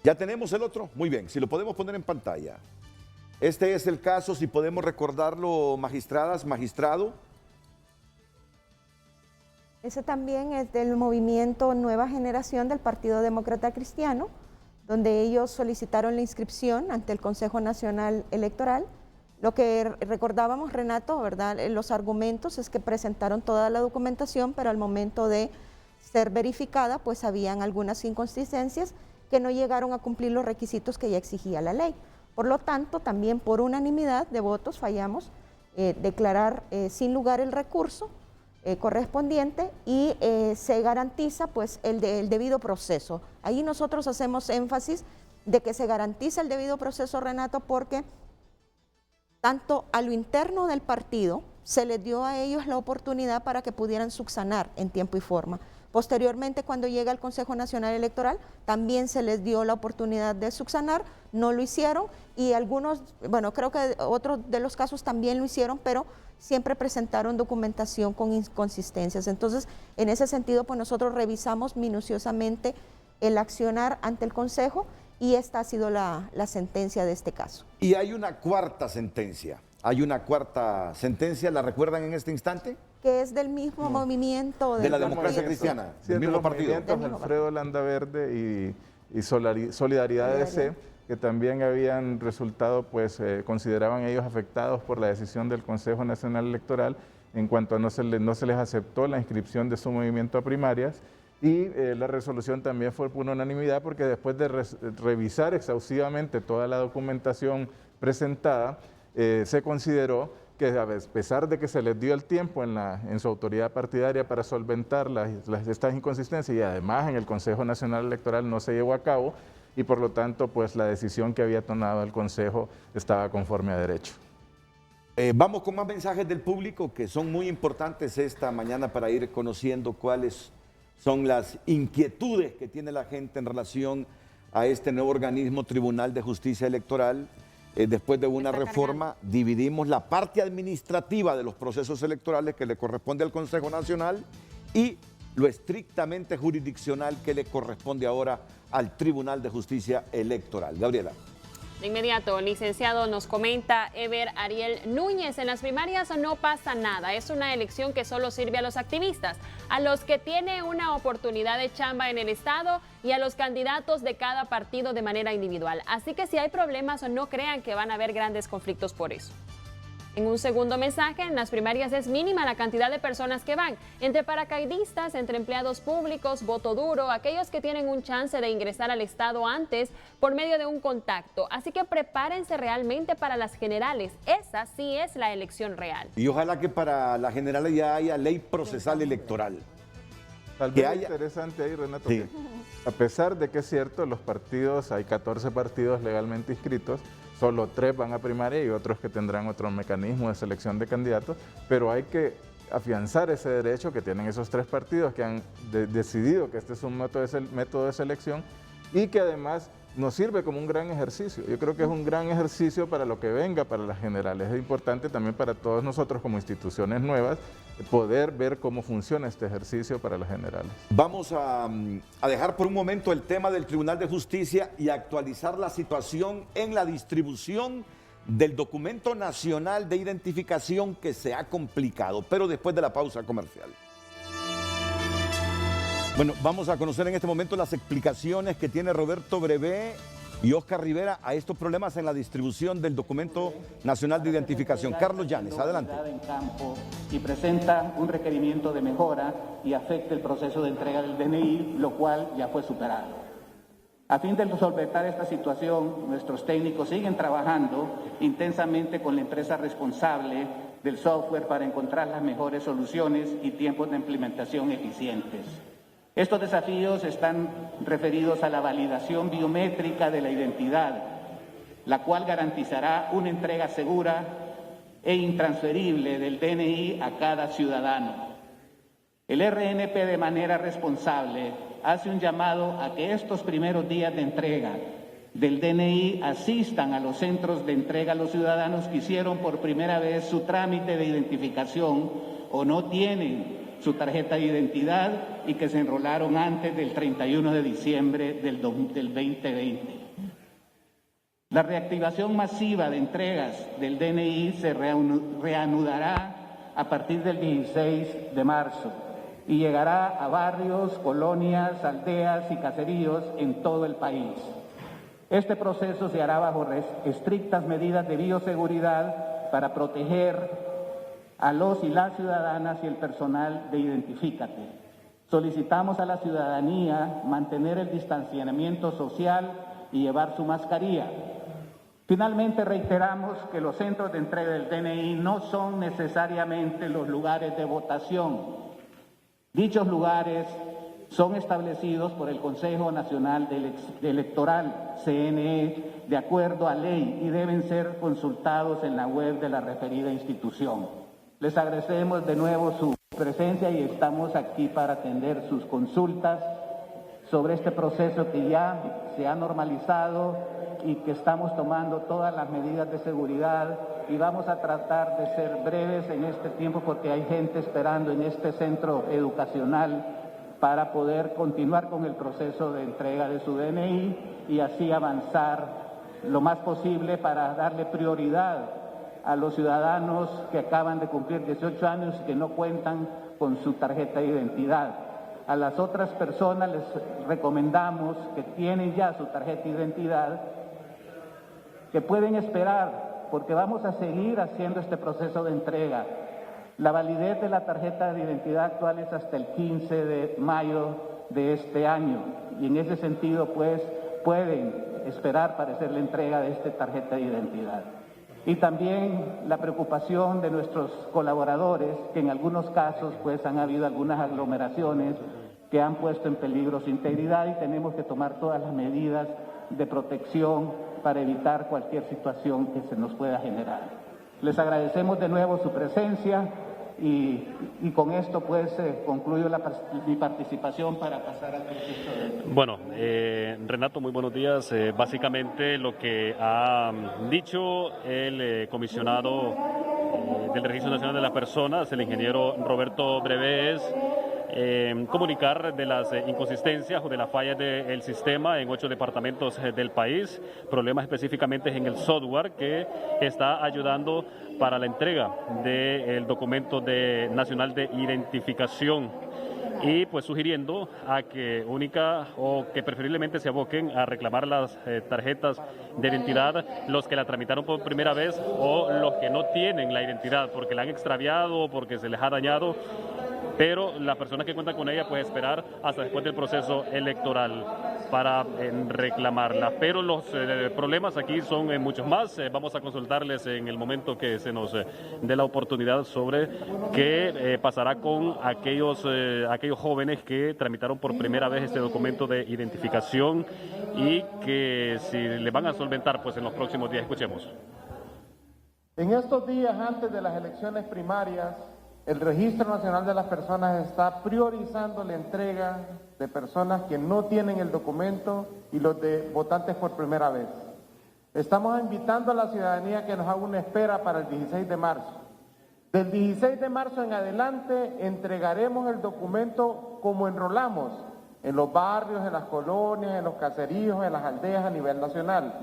[SPEAKER 2] ¿ya tenemos el otro? Muy bien, si lo podemos poner en pantalla. Este es el caso, si podemos recordarlo, magistradas, magistrado.
[SPEAKER 3] Ese también es del movimiento Nueva Generación del Partido Demócrata Cristiano, donde ellos solicitaron la inscripción ante el Consejo Nacional Electoral. Lo que recordábamos, Renato, ¿verdad? Los argumentos es que presentaron toda la documentación, pero al momento de ser verificada, pues habían algunas inconsistencias que no llegaron a cumplir los requisitos que ya exigía la ley. Por lo tanto, también por unanimidad de votos fallamos declarar sin lugar el recurso correspondiente y se garantiza pues el debido proceso. Ahí nosotros hacemos énfasis de que se garantiza el debido proceso, Renato, porque tanto a lo interno del partido se les dio a ellos la oportunidad para que pudieran subsanar en tiempo y forma. Posteriormente, cuando llega al Consejo Nacional Electoral, también se les dio la oportunidad de subsanar, no lo hicieron y algunos, bueno, creo que otros de los casos también lo hicieron, pero siempre presentaron documentación con inconsistencias. Entonces, en ese sentido, pues nosotros revisamos minuciosamente el accionar ante el Consejo y esta ha sido la sentencia de este caso.
[SPEAKER 2] Y hay una cuarta sentencia. ¿La recuerdan en este instante?
[SPEAKER 3] Que es del mismo movimiento
[SPEAKER 2] de la democracia cristiana,
[SPEAKER 5] sí,
[SPEAKER 2] del mismo partido.
[SPEAKER 5] Alfredo Landaverde y Solidaridad DC, que también habían resultado, pues consideraban ellos afectados por la decisión del Consejo Nacional Electoral en cuanto a no se les aceptó la inscripción de su movimiento a primarias. Y la resolución también fue por unanimidad porque después de revisar exhaustivamente toda la documentación presentada, se consideró que a pesar de que se les dio el tiempo en su autoridad partidaria para solventar estas inconsistencias y además en el Consejo Nacional Electoral no se llevó a cabo y por lo tanto pues la decisión que había tomado el Consejo estaba conforme a derecho.
[SPEAKER 2] Vamos con más mensajes del público que son muy importantes esta mañana para ir conociendo cuáles son las inquietudes que tiene la gente en relación a este nuevo organismo, Tribunal de Justicia Electoral. Después de una reforma, dividimos la parte administrativa de los procesos electorales que le corresponde al Consejo Nacional y lo estrictamente jurisdiccional que le corresponde ahora al Tribunal de Justicia Electoral. Gabriela.
[SPEAKER 6] De inmediato, licenciado, nos comenta Ever Ariel Núñez, en las primarias no pasa nada, es una elección que solo sirve a los activistas, a los que tienen una oportunidad de chamba en el Estado y a los candidatos de cada partido de manera individual. Así que si hay problemas, no crean que van a haber grandes conflictos por eso. En un segundo mensaje, en las primarias es mínima la cantidad de personas que van, entre paracaidistas, entre empleados públicos, voto duro, aquellos que tienen un chance de ingresar al Estado antes por medio de un contacto. Así que prepárense realmente para las generales, esa sí es la elección real.
[SPEAKER 2] Y ojalá que para las generales ya haya ley procesal electoral.
[SPEAKER 5] Tal vez interesante ahí, Renato, sí, que a pesar de que es cierto, los partidos, hay 14 partidos legalmente inscritos, solo 3 van a primaria y otros que tendrán otro mecanismo de selección de candidatos, pero hay que afianzar ese derecho que tienen esos 3 partidos que han decidido que este es un método de selección y que además nos sirve como un gran ejercicio. Yo creo que es un gran ejercicio para lo que venga para las generales. Es importante también para todos nosotros como instituciones nuevas poder ver cómo funciona este ejercicio para las generales.
[SPEAKER 2] Vamos a dejar por un momento el tema del Tribunal de Justicia y actualizar la situación en la distribución del documento nacional de identificación que se ha complicado, pero después de la pausa comercial. Bueno, vamos a conocer en este momento las explicaciones que tiene Roberto Brevé y Oscar Rivera a estos problemas en la distribución del documento nacional de identificación. Carlos Llanes, adelante.
[SPEAKER 7] En campo y presenta un requerimiento de mejora y afecta el proceso de entrega del DNI, lo cual ya fue superado. A fin de solventar esta situación, nuestros técnicos siguen trabajando intensamente con la empresa responsable del software para encontrar las mejores soluciones y tiempos de implementación eficientes. Estos desafíos están referidos a la validación biométrica de la identidad, la cual garantizará una entrega segura e intransferible del DNI a cada ciudadano. El RNP de manera responsable hace un llamado a que estos primeros días de entrega del DNI asistan a los centros de entrega a los ciudadanos que hicieron por primera vez su trámite de identificación o no tienen su tarjeta de identidad y que se enrolaron antes del 31 de diciembre del 2020. La reactivación masiva de entregas del DNI se reanudará a partir del 16 de marzo y llegará a barrios, colonias, aldeas y caseríos en todo el país. Este proceso se hará bajo estrictas medidas de bioseguridad para proteger a los y las ciudadanas y el personal de Identifícate. Solicitamos a la ciudadanía mantener el distanciamiento social y llevar su mascarilla. Finalmente, reiteramos que los centros de entrega del DNI no son necesariamente los lugares de votación. Dichos lugares son establecidos por el Consejo Nacional Electoral, CNE, de acuerdo a ley y deben ser consultados en la web de la referida institución. Les agradecemos de nuevo su presencia y estamos aquí para atender sus consultas sobre este proceso que ya se ha normalizado y que estamos tomando todas las medidas de seguridad y vamos a tratar de ser breves en este tiempo porque hay gente esperando en este centro educacional para poder continuar con el proceso de entrega de su DNI y así avanzar lo más posible para darle prioridad a los ciudadanos que acaban de cumplir 18 años y que no cuentan con su tarjeta de identidad. A las otras personas les recomendamos que tienen ya su tarjeta de identidad, que pueden esperar, porque vamos a seguir haciendo este proceso de entrega. La validez de la tarjeta de identidad actual es hasta el 15 de mayo de este año y en ese sentido pues pueden esperar para hacer la entrega de esta tarjeta de identidad. Y también la preocupación de nuestros colaboradores, que en algunos casos pues han habido algunas aglomeraciones que han puesto en peligro su integridad y tenemos que tomar todas las medidas de protección para evitar cualquier situación que se nos pueda generar. Les agradecemos de nuevo su presencia y con esto pues concluyo mi participación para pasar al proceso de...
[SPEAKER 8] Bueno, Renato, muy buenos días. Básicamente lo que ha dicho el comisionado del Registro Nacional de las Personas, el ingeniero Roberto Brevé, es comunicar de las inconsistencias o de las fallas del sistema en 8 departamentos del país, problemas específicamente en el software que está ayudando para la entrega del documento nacional de identificación y pues sugiriendo a que única o que preferiblemente se aboquen a reclamar las tarjetas de identidad los que la tramitaron por primera vez o los que no tienen la identidad porque la han extraviado o porque se les ha dañado, pero las personas que cuentan con ella pueden esperar hasta después del proceso electoral para reclamarla. Pero los problemas aquí son muchos más. Vamos a consultarles en el momento que se nos dé la oportunidad sobre qué pasará con aquellos jóvenes que tramitaron por primera vez este documento de identificación y que si le van a solventar pues en los próximos días. Escuchemos.
[SPEAKER 9] En estos días antes de las elecciones primarias, el Registro Nacional de las Personas está priorizando la entrega de personas que no tienen el documento y los de votantes por primera vez. Estamos invitando a la ciudadanía que nos haga una espera para el 16 de marzo. Del 16 de marzo en adelante entregaremos el documento como enrolamos, en los barrios, en las colonias, en los caseríos, en las aldeas a nivel nacional.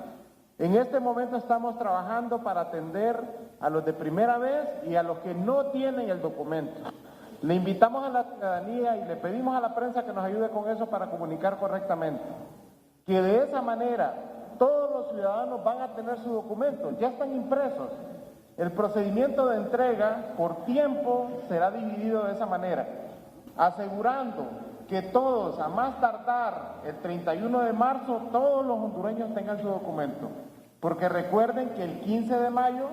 [SPEAKER 9] En este momento estamos trabajando para atender a los de primera vez y a los que no tienen el documento. Le invitamos a la ciudadanía y le pedimos a la prensa que nos ayude con eso para comunicar correctamente. Que de esa manera todos los ciudadanos van a tener su documento, ya están impresos. El procedimiento de entrega por tiempo será dividido de esa manera, asegurando que todos, a más tardar el 31 de marzo, todos los hondureños tengan su documento. Porque recuerden que el 15 de mayo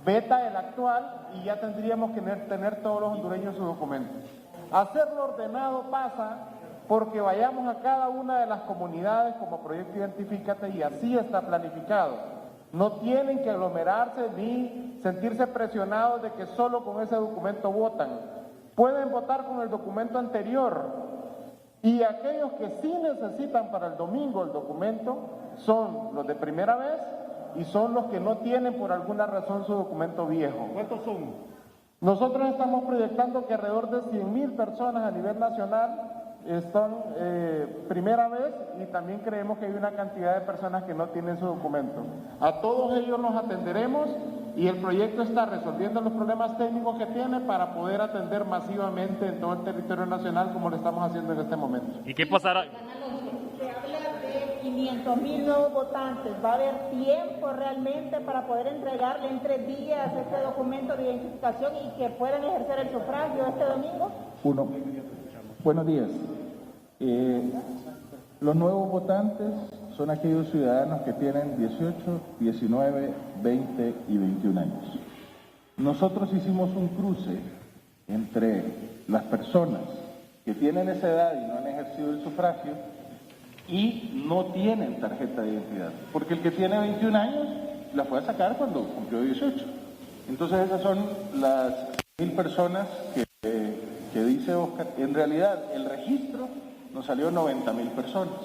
[SPEAKER 9] veta el actual y ya tendríamos que tener todos los hondureños su documento. Hacerlo ordenado pasa porque vayamos a cada una de las comunidades como Proyecto Identifícate y así está planificado. No tienen que aglomerarse ni sentirse presionados de que solo con ese documento votan. Pueden votar con el documento anterior. Y aquellos que sí necesitan para el domingo el documento son los de primera vez y son los que no tienen por alguna razón su documento viejo.
[SPEAKER 10] ¿Cuántos son?
[SPEAKER 9] Nosotros estamos proyectando que alrededor de 100,000 personas a nivel nacional están primera vez y también creemos que hay una cantidad de personas que no tienen su documento. A todos ellos nos atenderemos y el proyecto está resolviendo los problemas técnicos que tiene para poder atender masivamente en todo el territorio nacional como lo estamos haciendo en este momento.
[SPEAKER 8] ¿Y qué pasará?
[SPEAKER 11] Se habla de 500,000 nuevos votantes. ¿Va a haber tiempo realmente para poder entregarle en 3 días este documento de identificación y que puedan ejercer el sufragio este domingo?
[SPEAKER 7] Buenos días. Los nuevos votantes son aquellos ciudadanos que tienen 18, 19, 20 y 21 años. Nosotros hicimos un cruce entre las personas que tienen esa edad y no han ejercido el sufragio y no tienen tarjeta de identidad, porque el que tiene 21 años la fue a sacar cuando cumplió 18. Entonces esas son las 1,000 personas que dice Oscar. En realidad el registro nos salió 90,000 personas.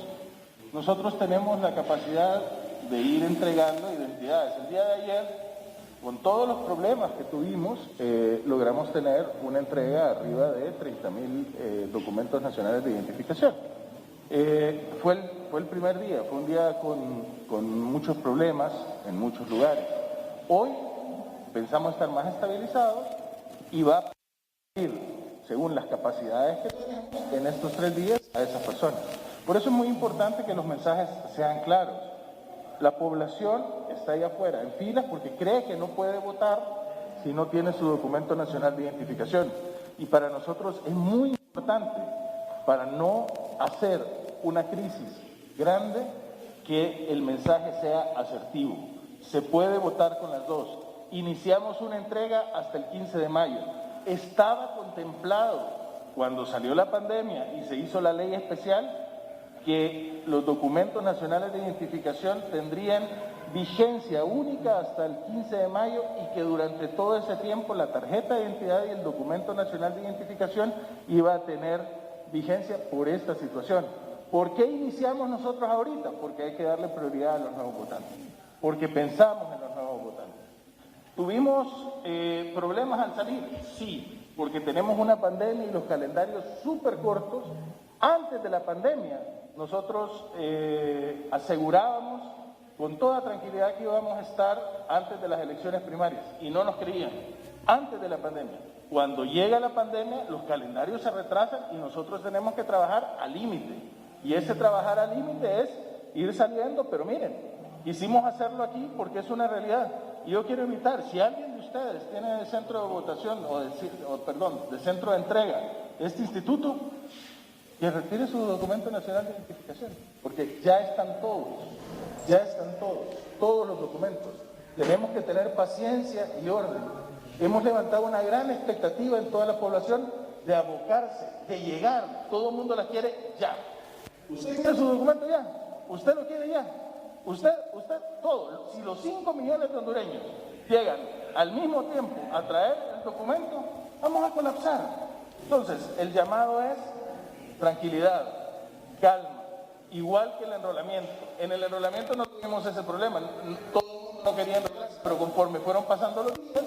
[SPEAKER 7] Nosotros tenemos la capacidad de ir entregando identidades. El día de ayer, con todos los problemas que tuvimos, logramos tener una entrega arriba de 30,000 documentos nacionales de identificación. Fue el primer día, fue un día con muchos problemas en muchos lugares. Hoy pensamos estar más estabilizados y va a ir, según las capacidades que tenemos en estos 3 días, a esas personas. Por eso es muy importante que los mensajes sean claros. La población está allá afuera, en filas, porque cree que no puede votar si no tiene su documento nacional de identificación. Y para nosotros es muy importante, para no hacer una crisis grande, que el mensaje sea asertivo. Se puede votar con las dos. Iniciamos una entrega hasta el 15 de mayo. Estaba contemplado cuando salió la pandemia y se hizo la ley especial que los documentos nacionales de identificación tendrían vigencia única hasta el 15 de mayo y que durante todo ese tiempo la tarjeta de identidad y el documento nacional de identificación iba a tener vigencia por esta situación. ¿Por qué iniciamos nosotros ahorita? Porque hay que darle prioridad a los nuevos votantes, porque pensamos en los nuevos votantes. ¿Tuvimos problemas al salir? Sí, porque tenemos una pandemia y los calendarios súper cortos. Antes de la pandemia, nosotros asegurábamos con toda tranquilidad que íbamos a estar antes de las elecciones primarias y no nos creían, antes de la pandemia. Cuando llega la pandemia, los calendarios se retrasan y nosotros tenemos que trabajar al límite. Y ese trabajar al límite es ir saliendo, pero miren, quisimos hacerlo aquí porque es una realidad. Y yo quiero invitar, si alguien de ustedes tiene de centro de votación, de centro de entrega, este instituto, que retire su documento nacional de identificación, porque ya están todos los documentos. Tenemos que tener paciencia y orden. Hemos levantado una gran expectativa en toda la población de abocarse, de llegar. Todo el mundo la quiere ya. ¿Usted quiere su documento ya? ¿Usted lo quiere ya? Usted, todo. Si los 5 millones de hondureños llegan al mismo tiempo a traer el documento, vamos a colapsar. Entonces, el llamado es tranquilidad, calma, igual que el enrolamiento. En el enrolamiento no tuvimos ese problema, todo el mundo no quería enrolarse, pero conforme fueron pasando los días,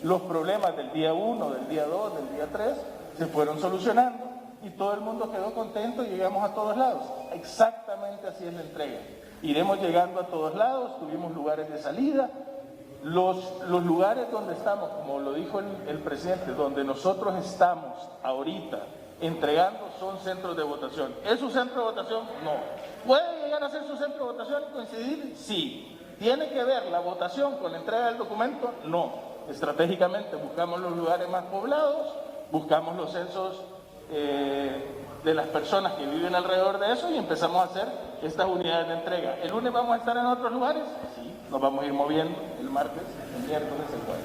[SPEAKER 7] los problemas del día 1, del día 2, del día 3, se fueron solucionando y todo el mundo quedó contento y llegamos a todos lados. Exactamente así es la entrega. Iremos llegando a todos lados, tuvimos lugares de salida. Los lugares donde estamos, como lo dijo el presidente, donde nosotros estamos ahorita entregando son centros de votación. ¿Es su centro de votación? No. ¿Puede llegar a ser su centro de votación y coincidir? Sí. ¿Tiene que ver la votación con la entrega del documento? No. Estratégicamente buscamos los lugares más poblados, buscamos los censos de las personas que viven alrededor de eso y empezamos a hacer estas unidades de entrega. ¿El lunes vamos a estar en otros lugares? Sí. Nos vamos a ir moviendo el martes, el miércoles, el jueves.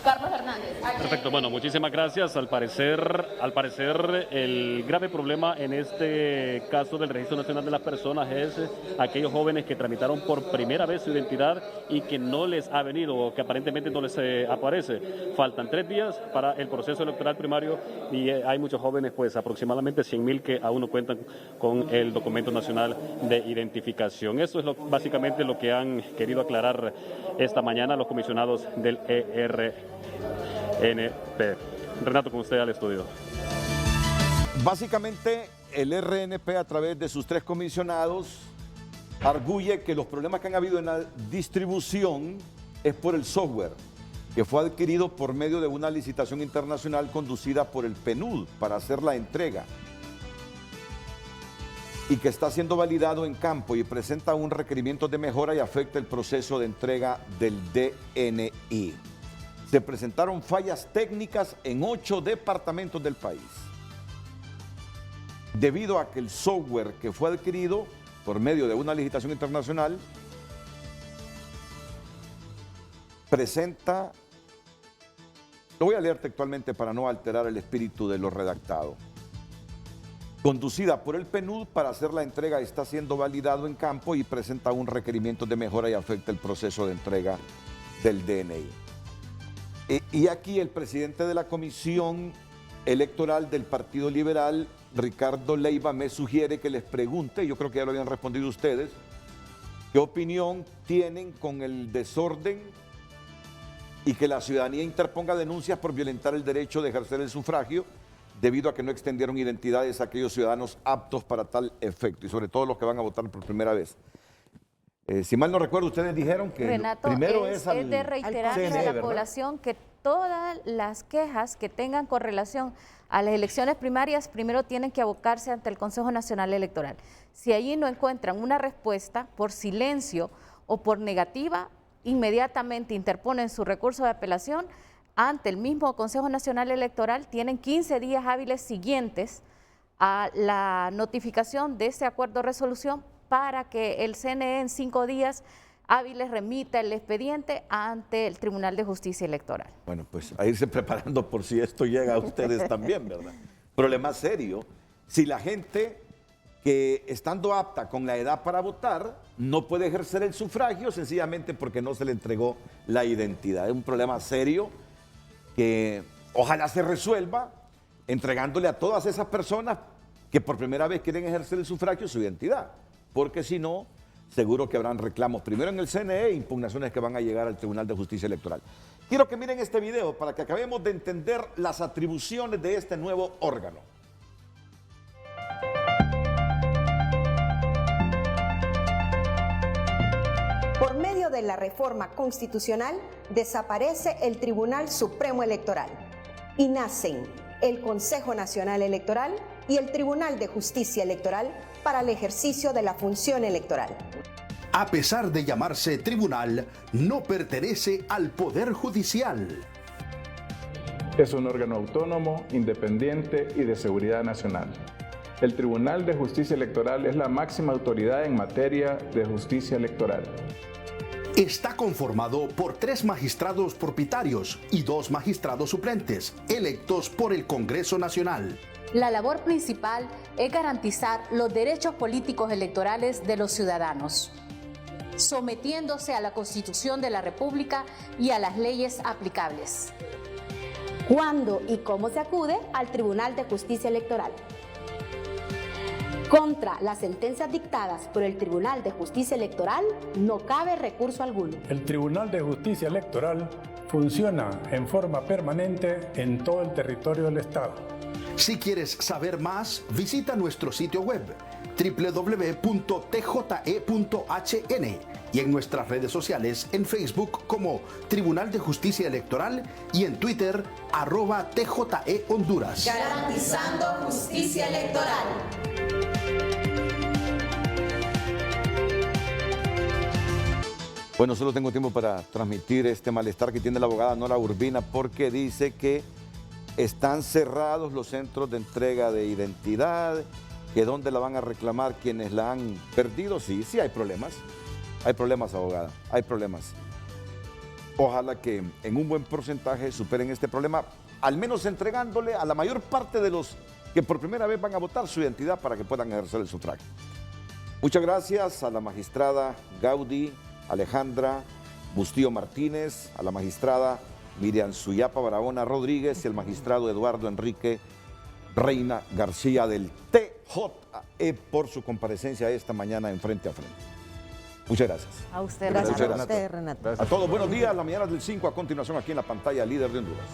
[SPEAKER 10] Carlos Hernández.
[SPEAKER 8] Perfecto, bueno, muchísimas gracias. Al parecer el grave problema en este caso del Registro Nacional de las Personas es aquellos jóvenes que tramitaron por primera vez su identidad y que no les ha venido o que aparentemente no les aparece. Faltan 3 días para el proceso electoral primario y hay muchos jóvenes, pues aproximadamente 100.000 que aún no cuentan con el documento nacional de identificación. Eso es básicamente lo que han querido aclarar esta mañana los comisionados del ERNP. Renato, con usted al estudio.
[SPEAKER 2] Básicamente, el RNP, a través de sus 3 comisionados, arguye que los problemas que han habido en la distribución es por el software, que fue adquirido por medio de una licitación internacional conducida por el PNUD para hacer la entrega, y que está siendo validado en campo y presenta un requerimiento de mejora y afecta el proceso de entrega del DNI. Se presentaron fallas técnicas en 8 departamentos del país, debido a que el software que fue adquirido por medio de una licitación internacional presenta, lo voy a leer textualmente para no alterar el espíritu de lo redactado. Conducida por el PNUD para hacer la entrega, está siendo validado en campo y presenta un requerimiento de mejora y afecta el proceso de entrega del DNI. Y aquí el presidente de la Comisión Electoral del Partido Liberal, Ricardo Leiva, me sugiere que les pregunte, yo creo que ya lo habían respondido ustedes, ¿qué opinión tienen con el desorden y que la ciudadanía interponga denuncias por violentar el derecho de ejercer el sufragio debido a que no extendieron identidades a aquellos ciudadanos aptos para tal efecto y sobre todo los que van a votar por primera vez? Si mal no recuerdo, ustedes dijeron que
[SPEAKER 4] Renato,
[SPEAKER 2] primero
[SPEAKER 4] es
[SPEAKER 2] al
[SPEAKER 4] de reiterarle
[SPEAKER 2] CNE,
[SPEAKER 4] a la
[SPEAKER 2] ¿verdad?
[SPEAKER 4] población que todas las quejas que tengan con relación a las elecciones primarias primero tienen que abocarse ante el Consejo Nacional Electoral. Si allí no encuentran una respuesta por silencio o por negativa, inmediatamente interponen su recurso de apelación ante el mismo Consejo Nacional Electoral. Tienen 15 días hábiles siguientes a la notificación de ese acuerdo de resolución para que el CNE en 5 días hábiles remita el expediente ante el Tribunal de Justicia Electoral.
[SPEAKER 2] Bueno, pues a irse preparando por si esto llega a ustedes también, ¿verdad? Problema serio, si la gente que estando apta con la edad para votar no puede ejercer el sufragio sencillamente porque no se le entregó la identidad. Es un problema serio que ojalá se resuelva entregándole a todas esas personas que por primera vez quieren ejercer el sufragio su identidad, porque si no, seguro que habrán reclamos primero en el CNE e impugnaciones que van a llegar al Tribunal de Justicia Electoral. Quiero que miren este video para que acabemos de entender las atribuciones de este nuevo órgano.
[SPEAKER 12] Por medio de la reforma constitucional, desaparece el Tribunal Supremo Electoral y nacen el Consejo Nacional Electoral y el Tribunal de Justicia Electoral para el ejercicio de la función electoral.
[SPEAKER 13] A pesar de llamarse tribunal, no pertenece al Poder Judicial.
[SPEAKER 5] Es un órgano autónomo, independiente y de seguridad nacional. El Tribunal de Justicia Electoral es la máxima autoridad en materia de justicia electoral.
[SPEAKER 13] Está conformado por 3 magistrados propietarios y 2 magistrados suplentes, electos por el Congreso Nacional.
[SPEAKER 10] La labor principal es garantizar los derechos políticos electorales de los ciudadanos, sometiéndose a la Constitución de la República y a las leyes aplicables.
[SPEAKER 14] ¿Cuándo y cómo se acude al Tribunal de Justicia Electoral? Contra las sentencias dictadas por el Tribunal de Justicia Electoral no cabe recurso alguno.
[SPEAKER 15] El Tribunal de Justicia Electoral funciona en forma permanente en todo el territorio del Estado.
[SPEAKER 13] Si quieres saber más, visita nuestro sitio web www.tje.hn y en nuestras redes sociales en Facebook como Tribunal de Justicia Electoral y en Twitter @TJE Honduras.
[SPEAKER 12] Garantizando justicia electoral.
[SPEAKER 2] Bueno, solo tengo tiempo para transmitir este malestar que tiene la abogada Nora Urbina porque dice que están cerrados los centros de entrega de identidad, que dónde la van a reclamar quienes la han perdido. Sí, sí hay problemas. Hay problemas, abogada, hay problemas. Ojalá que en un buen porcentaje superen este problema, al menos entregándole a la mayor parte de los que por primera vez van a votar su identidad para que puedan ejercer el sufragio. Muchas gracias a la magistrada Gaudí Alejandra Bustillo Martínez, a la magistrada Miriam Suyapa Barahona Rodríguez y al magistrado Eduardo Enrique Reina García del TJE por su comparecencia esta mañana en Frente a Frente. Muchas gracias.
[SPEAKER 4] A usted,
[SPEAKER 3] Gracias
[SPEAKER 2] Renato.
[SPEAKER 3] a usted, Renato.
[SPEAKER 2] A todos, buenos días. La mañana del 5 a continuación aquí en la pantalla Líder de Honduras.